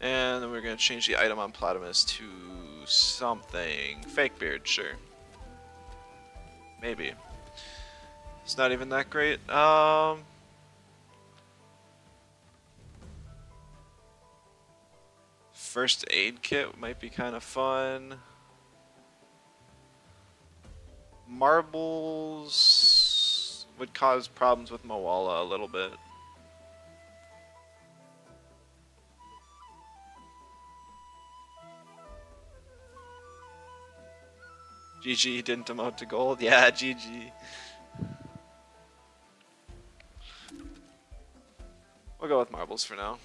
And then we're going to change the item on Platamus to something. Fake beard, sure. Maybe. It's not even that great. First aid kit might be kind of fun. Marbles would cause problems with Moala a little bit. GG didn't demote to gold. Yeah, GG. We'll go with marbles for now.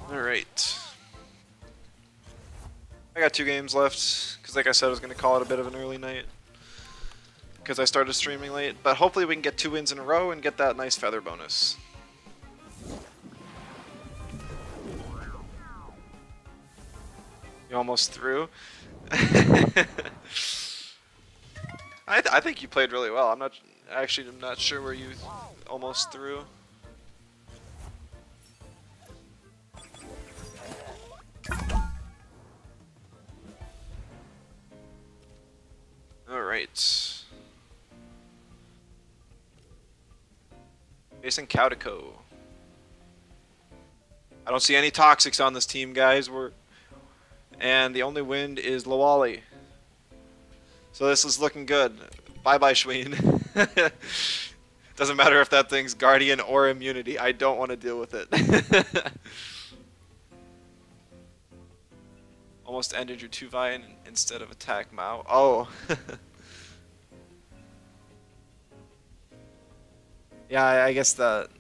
Alright. I got 2 games left, because like I said, I was going to call it a bit of an early night. Because I started streaming late, but hopefully we can get 2 wins in a row and get that nice feather bonus. You almost through? I think you played really well. I'm not sure where you almost through. All right. Facing Cowdico. I don't see any toxics on this team, guys. And the only wind is Lawali. So this is looking good. Bye-bye, Schween. Doesn't matter if that thing's Guardian or Immunity. I don't want to deal with it. Almost ended your 2-Vi instead of attack Mao. Oh. Yeah, I guess that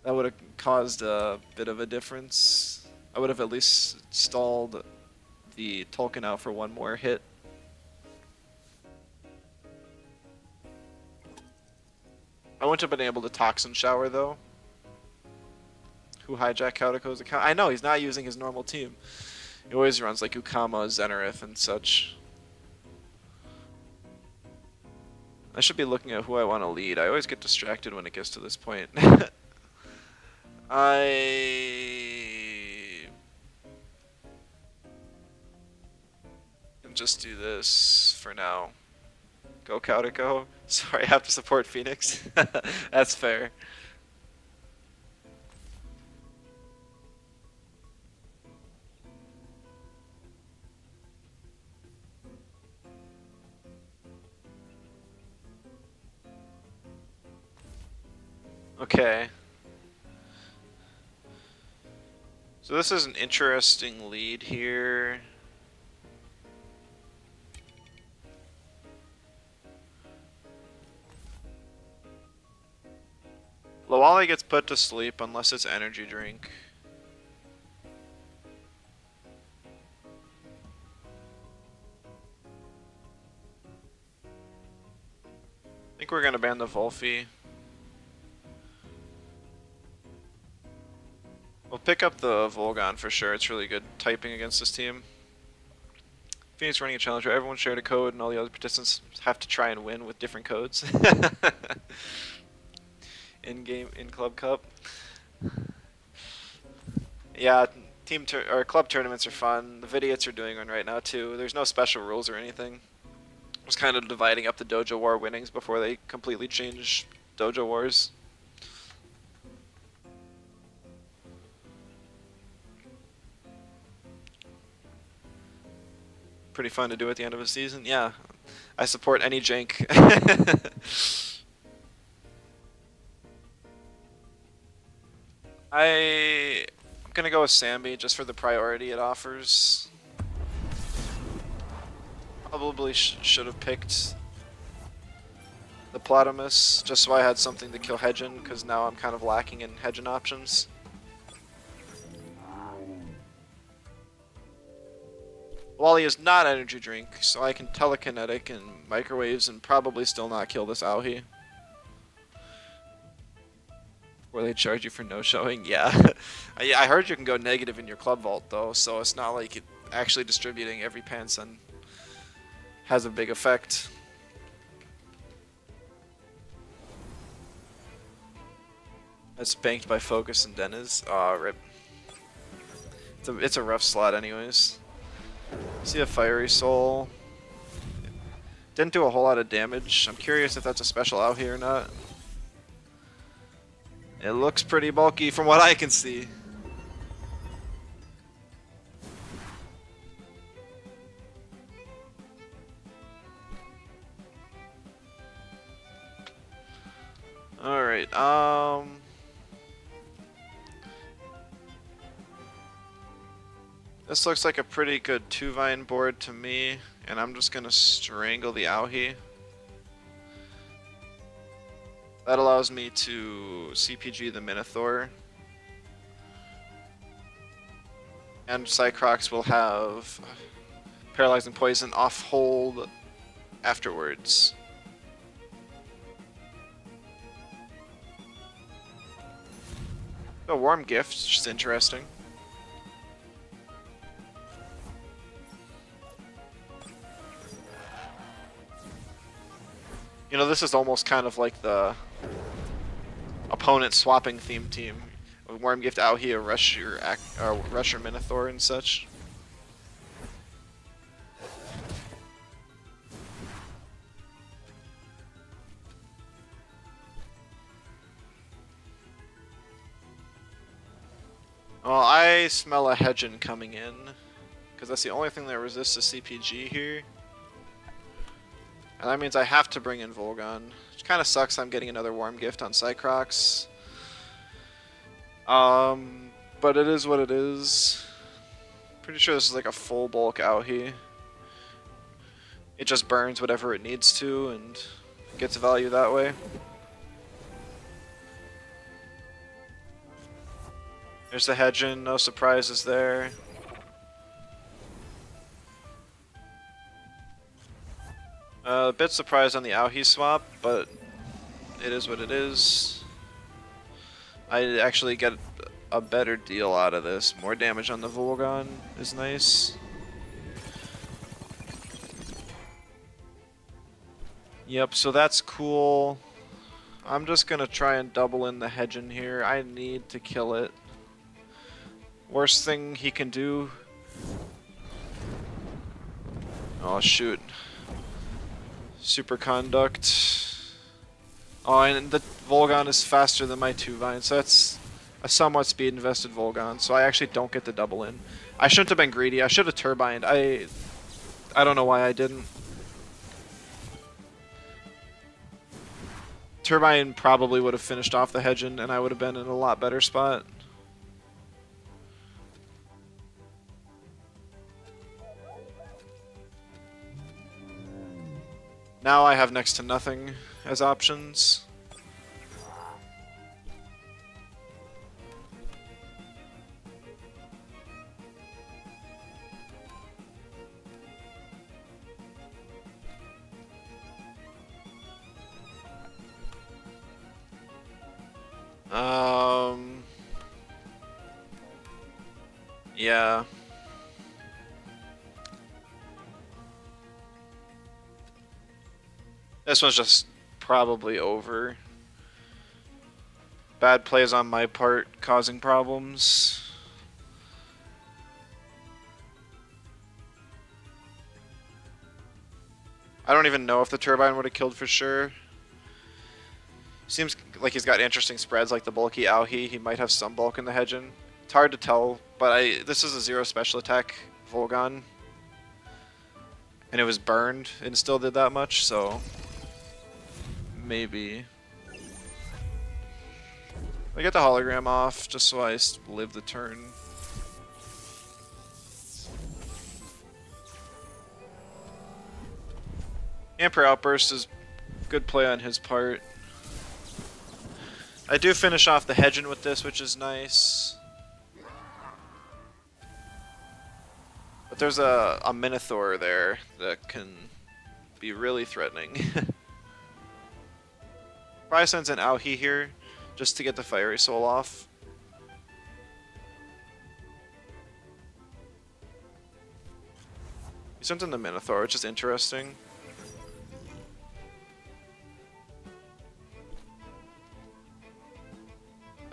would have caused a bit of a difference. I would have at least stalled the Tolkien out for 1 more hit. I wouldn't have been able to Toxin Shower though. Who hijacked Cowdico's account? I know, he's not using his normal team. He always runs like Ukama, Zenarith, and such. I should be looking at who I want to lead. I always get distracted when it gets to this point. I can just do this for now. Go Cowdico. Sorry, I have to support Phoenix. That's fair. Okay. So this is an interesting lead here. Lawali gets put to sleep unless it's energy drink. I think we're gonna ban the Volphy. We'll pick up the Volgon for sure. It's really good typing against this team. Phoenix running a challenge where everyone shared a code and all the other participants have to try and win with different codes. In Club Cup. Yeah, club tournaments are fun. The Vidiots are doing one right now too. There's no special rules or anything. Just kind of dividing up the Dojo War winnings before they completely change Dojo Wars. Pretty fun to do at the end of a season. Yeah, I support any jank. I'm gonna go with Sambi just for the priority it offers. Probably should have picked the Platamus just so I had something to kill Hedgen, because now I'm kind of lacking in Hedgen options. Wally is not energy drink, so I can telekinetic and microwaves and probably still not kill this Auhi. Where they charge you for no showing? Yeah. I heard you can go negative in your club vault though, so it's not like actually distributing every Pansen has a big effect. That's banked by Focus and Deniz. Aw, rip. It's a rough slot anyways. See a Fiery Soul. Didn't do a whole lot of damage. I'm curious if that's a special out here or not. It looks pretty bulky from what I can see. Alright, this looks like a pretty good 2-vine board to me, and I'm just gonna strangle the Auhi. That allows me to CPG the Minotaur. And Cycrox will have Paralyzing Poison off hold afterwards. A Warm Gift, which is interesting. You know, this is almost kind of like the opponent swapping theme team. A Warm Gift Auhi, a Rusher Minotaur and such. Well, I smell a Hedgen coming in, because that's the only thing that resists a CPG here. And that means I have to bring in Volgon, which kind of sucks. I'm getting another Warm Gift on Cycrox. But it is what it is. Pretty sure this is like a full bulk Auhi. It just burns whatever it needs to and gets value that way. There's the Hedgen, no surprises there. A bit surprised on the Auhi swap, but it is what it is. I actually get a better deal out of this. More damage on the Volgon is nice. Yep, so that's cool. I'm just gonna try and double in the Hedgen here. I need to kill it. Worst thing he can do. Oh shoot. Superconduct. Oh, and the Volgon is faster than my 2-vine, so that's a somewhat speed invested Volgon, so I actually don't get the double in. I shouldn't have been greedy. I should have turbined. I don't know why I didn't. Turbine probably would have finished off the Hedgen, and I would have been in a lot better spot. Now I have next to nothing as options. Yeah. This one's just probably over. Bad plays on my part causing problems. I don't even know if the turbine would have killed for sure. Seems like he's got interesting spreads like the bulky Auhi. He might have some bulk in the Hedgen. It's hard to tell, but this is a 0 special attack Volgon. And it was burned and still did that much, so maybe. I get the hologram off just so I live the turn. Emperor Outburst is good play on his part. I do finish off the Hedgen with this, which is nice. But there's a Minotaur there that can be really threatening. Probably sends an Auhi here just to get the Fiery Soul off. He sent in the Minotaur, which is interesting.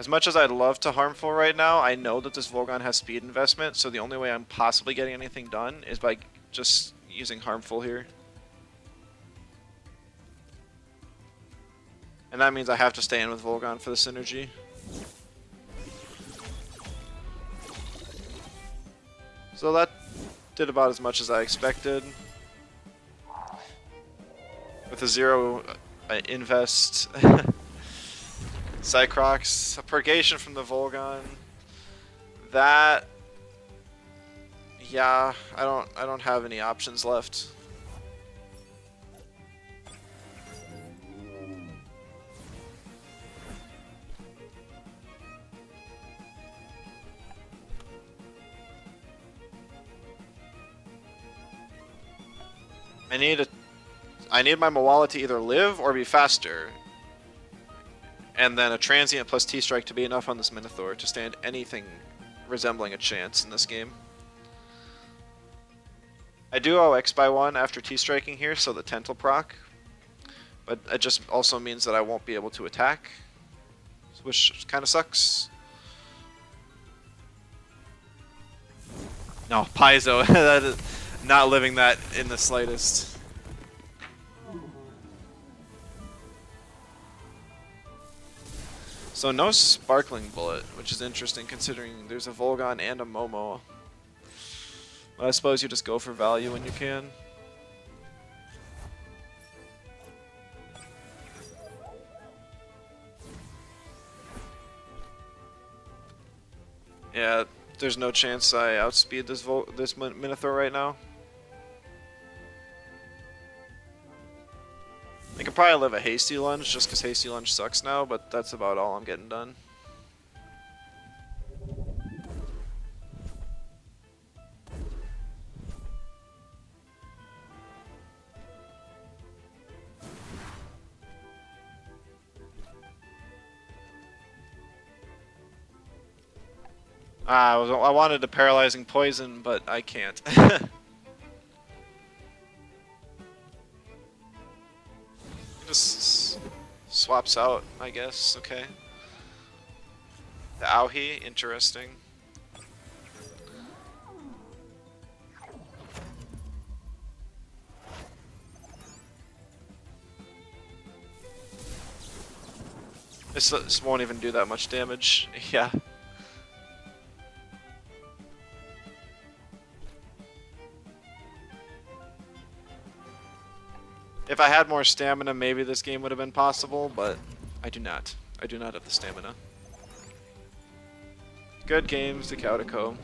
As much as I'd love to Harmful right now, I know that this Volgon has speed investment, so the only way I'm possibly getting anything done is by just using Harmful here. And that means I have to stay in with Volgon for the synergy. So that did about as much as I expected. With a 0 invest. Cycrox, a Purgation from the Volgon. That, yeah, I don't have any options left. I need my Mawala to either live or be faster. And then a Transient plus T-Strike to be enough on this Minotaur to stand anything resembling a chance in this game. I do owe X by 1 after T-Striking here, so the Tent will proc. But it just also means that I won't be able to attack, which kind of sucks. No, Paizo. That is not living that in the slightest. So no Sparkling Bullet, which is interesting considering there's a Volgon and a Momo. But I suppose you just go for value when you can. Yeah, there's no chance I outspeed this Minotaur right now. I could probably live a Hasty Lunge just because Hasty Lunge sucks now, but that's about all I'm getting done. I wanted a Paralyzing Poison, but I can't. Just swaps out, I guess. Okay. The Auhi, interesting. This won't even do that much damage. Yeah. If I had more stamina, maybe this game would have been possible, but I do not. I do not have the stamina. Good games, Decautico.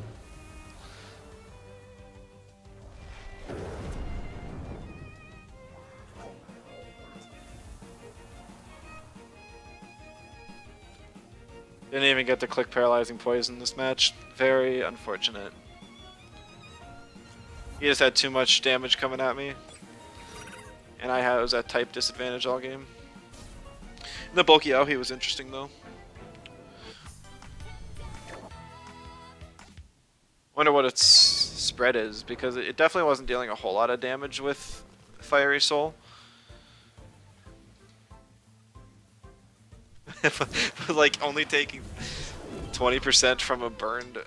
Didn't even get to click Paralyzing Poison this match. Very unfortunate. He just had too much damage coming at me. And I was at type disadvantage all game. The bulky Auhi was interesting though. Wonder what its spread is, because it definitely wasn't dealing a whole lot of damage with Fiery Soul. Like only taking 20% from a burned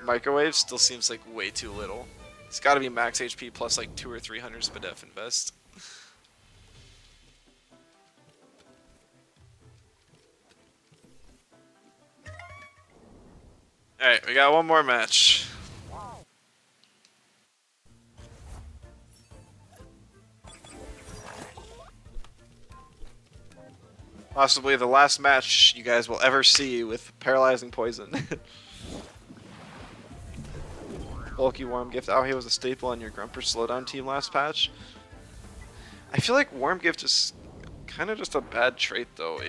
microwave still seems like way too little. It's got to be max HP plus like 200 or 300 Spadef invest. Alright, we got one more match. Possibly the last match you guys will ever see with Paralyzing Poison. Bulky Warm Gift. Auhi was a staple on your Grumper slowdown team last patch. I feel like Warm Gift is kind of just a bad trait though.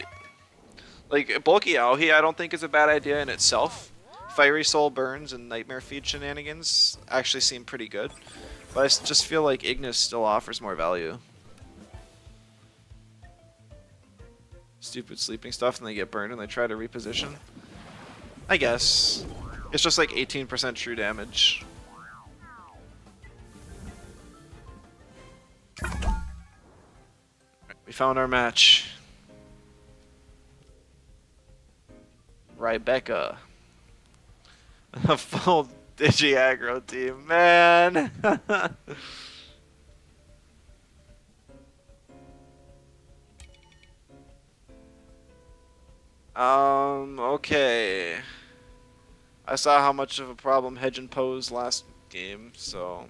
Like Bulky Auhi I don't think is a bad idea in itself. Fiery Soul burns and Nightmare Feed shenanigans actually seem pretty good. But I just feel like Ignis still offers more value. Stupid sleeping stuff and they get burned and they try to reposition. I guess. It's just like 18% true damage. We found our match. Rybecca. A full Digi-Aggro team, man! Okay. I saw how much of a problem Hedgen posed last game, so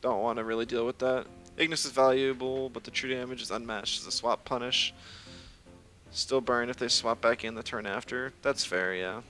don't want to really deal with that. Ignis is valuable, but the true damage is unmatched as a swap punish. Still burn if they swap back in the turn after. That's fair, yeah.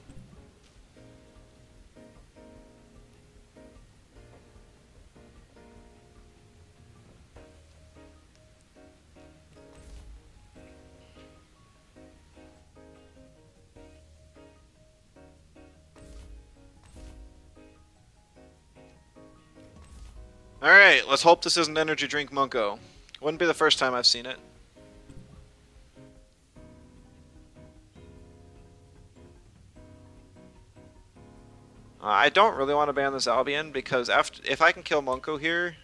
Alright, let's hope this isn't Energy Drink Munko. Wouldn't be the first time I've seen it. I don't really want to ban this Albion because if I can kill Munko here,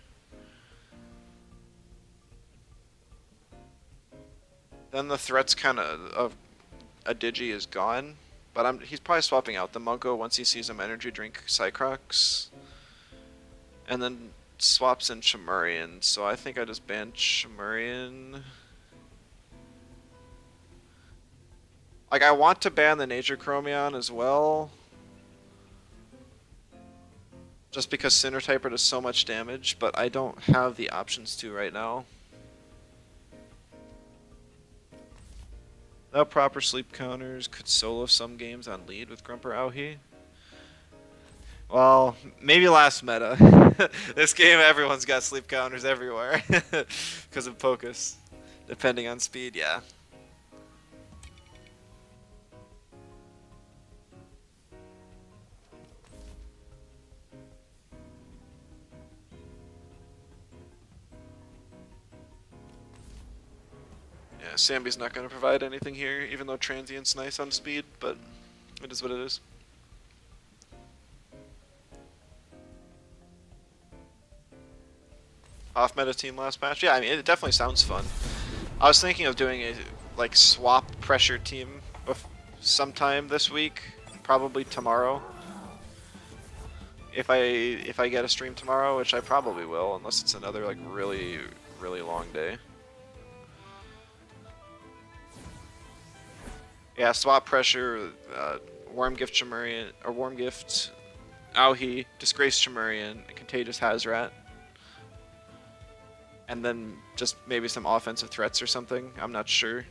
then the threat's kind of a Digi is gone. But he's probably swapping out the Munko once he sees him Energy Drink Cycrox. And then swaps in Chimerian, so I think I just ban Chimerian. Like, I want to ban the Nature Chromion as well. Just because Cinder Typer does so much damage, but I don't have the options to right now. Without proper sleep counters, could solo some games on lead with Grumper Auhi. Well, maybe last meta. This game, everyone's got sleep counters everywhere because of Pocus. Depending on speed, yeah. Yeah, Sambi's not going to provide anything here, even though Transient's nice on speed, but it is what it is. Off meta team last match? Yeah, I mean, it definitely sounds fun. I was thinking of doing a like swap pressure team sometime this week, probably tomorrow. If I get a stream tomorrow, which I probably will, unless it's another like really long day. Yeah, swap pressure, Warm Gift Chimerian, or Warm Gift Auhi, Disgraced Chimerian, Contagious Hazrat. And then just maybe some offensive threats or something. I'm not sure.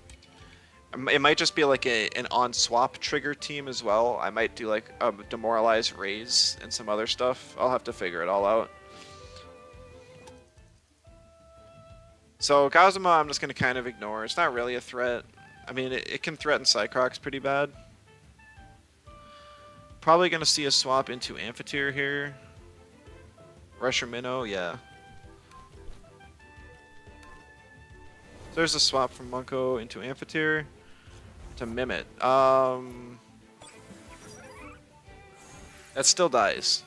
It might just be like an on-swap trigger team as well. I might do like a Demoralize Raise and some other stuff. I'll have to figure it all out. So Kazuma I'm just going to kind of ignore. It's not really a threat. I mean, it can threaten Cycrox pretty bad. Probably going to see a swap into Amphitheater here. Rusher Minnow, yeah. There's a swap from Munko into Amphitheater to Mimit. That still dies.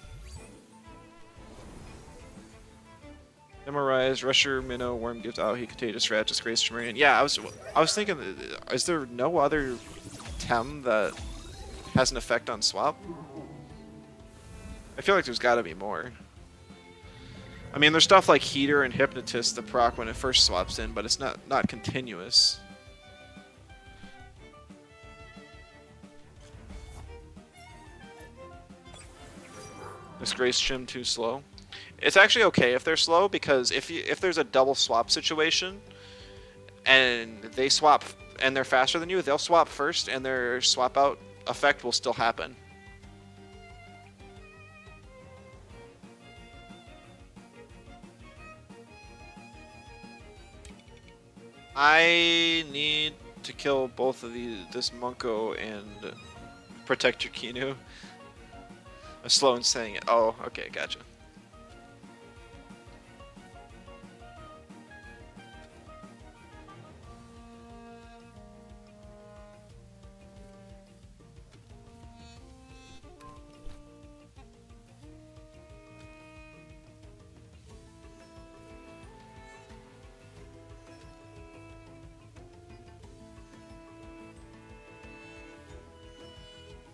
Memorize, Rusher, Minnow, Worm gives Auhi, Contagious Rat, Disgraced Chimerian. Yeah, I was thinking, is there no other Tem that has an effect on swap? I feel like there's gotta be more. I mean, there's stuff like Heater and Hypnotist that proc when it first swaps in, but it's not continuous. Disgrace Chim too slow. It's actually okay if they're slow, because if there's a double swap situation and they swap and they're faster than you, they'll swap first and their swap out effect will still happen. I need to kill both of this Munko and protect your Kinu. I'm slow in saying it. Oh, okay, gotcha.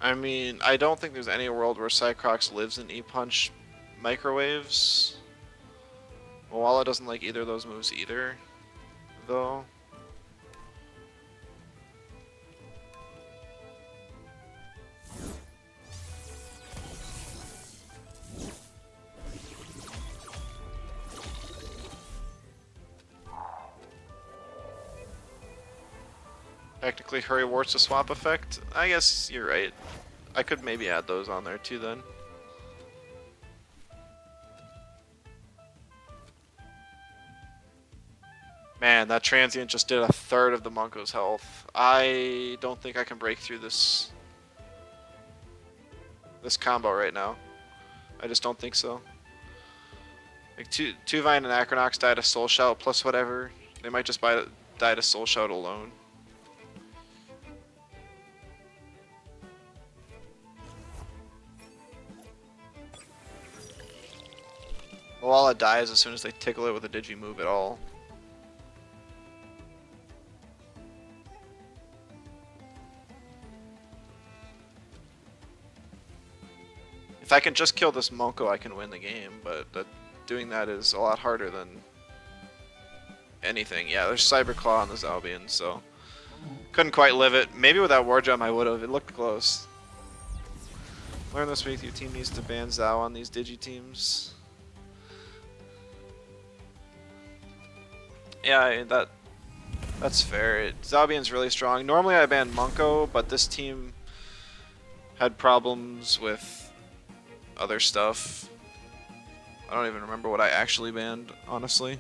I mean, I don't think there's any world where Cycrox lives in E-Punch microwaves. Moala doesn't like either of those moves either, though. Technically, Hurry Wart's a swap effect. I guess you're right. I could maybe add those on there too then. Man, that transient just did a third of the Monko's health. I don't think I can break through this combo right now. I just don't think so. Like Tuvine and Acronox died to Soul Shout plus whatever. They might just die to Soul Shout alone. Moala dies as soon as they tickle it with a Digi move at all. If I can just kill this Monko, I can win the game, but doing that is a lot harder than anything. Yeah, there's Cyber Claw on this Albion, so couldn't quite live it. Maybe without War Jump I would have. It looked close. Learn this week your team needs to ban Zao on these Digi teams. Yeah, that's fair. Zalbian's really strong. Normally I ban Monko, but this team had problems with other stuff. I don't even remember what I actually banned, honestly.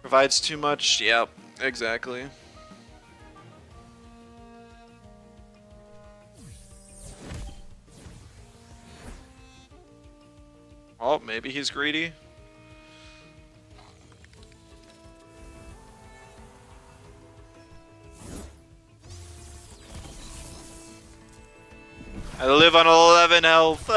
Provides too much? Yep, exactly. Oh, maybe he's greedy. I live on 11 health.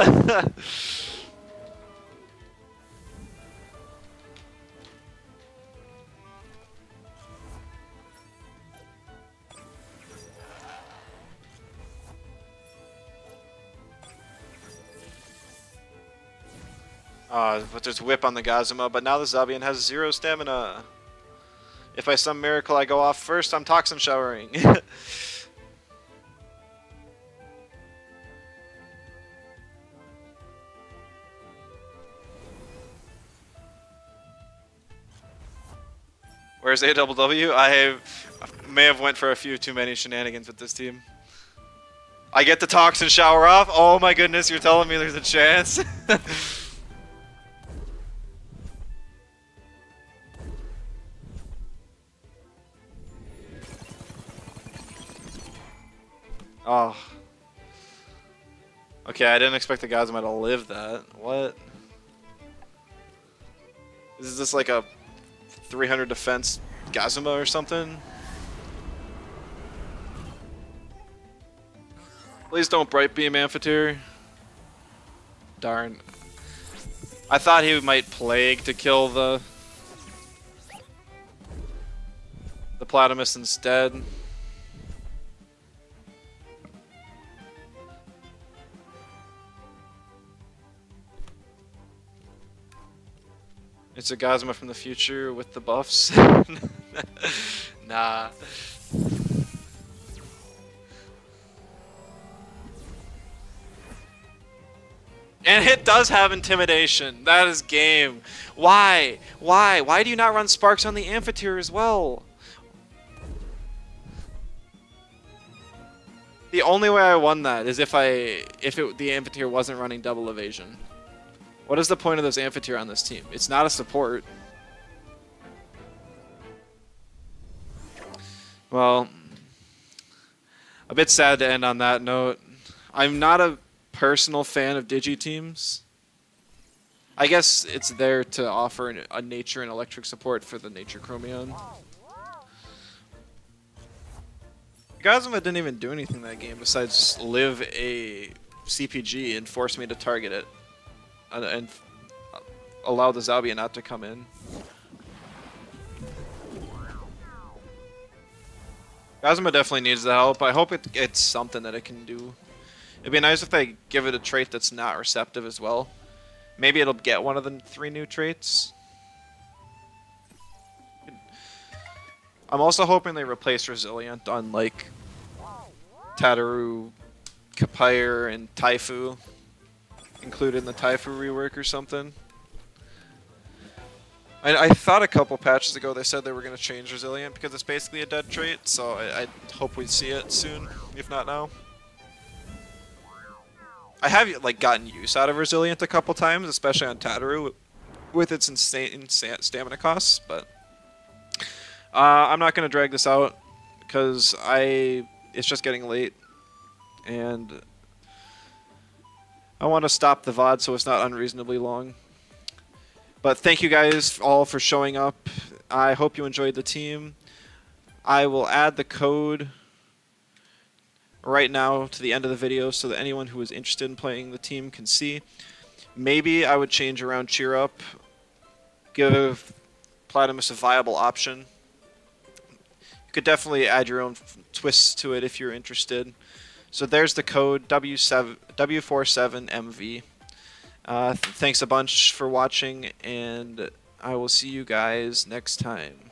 But there's whip on the Gazuma, but now the Zabian has 0 stamina. If by some miracle I go off first, I'm toxin showering. Where's AWW? I may have went for a few too many shenanigans with this team. I get the toxin shower off? Oh my goodness, you're telling me there's a chance? Oh. Okay, I didn't expect the Gazuma to live that. What? Is this like a 300 defense Gazuma or something? Please don't Bright Beam Amphitheater. Darn. I thought he might Plague to kill the Platimus instead. It's a Gazuma from the future with the buffs. Nah. And it does have intimidation. That is game. Why? Why? Why do you not run Sparks on the Amphitheater as well? The only way I won that is if the Amphitheater wasn't running double evasion. What is the point of this Amphitheater on this team? It's not a support. Well, a bit sad to end on that note. I'm not a personal fan of Digi teams. I guess it's there to offer a nature and electric support for the nature Chromion. Gazuma didn't even do anything that game besides live a CPG and force me to target it. And allow the Zalbia not to come in. Gazma definitely needs the help. I hope it's something that it can do. It'd be nice if they give it a trait that's not receptive as well. Maybe it'll get one of the 3 new traits. I'm also hoping they replace Resilient on like Tataru, Kapire, and Taifu. Included in the Taifu rework or something. I thought a couple patches ago they said they were going to change Resilient because it's basically a dead trait, so I hope we see it soon, if not now. I have like gotten use out of Resilient a couple times, especially on Tataru, with its insane stamina costs, but I'm not going to drag this out because it's just getting late, and I want to stop the VOD so it's not unreasonably long. But thank you guys all for showing up. I hope you enjoyed the team. I will add the code right now to the end of the video so that anyone who is interested in playing the team can see. Maybe I would change around Cheer Up, give Platimus a viable option. You could definitely add your own twists to it if you're interested. So there's the code W47MV. Thanks a bunch for watching, and I will see you guys next time.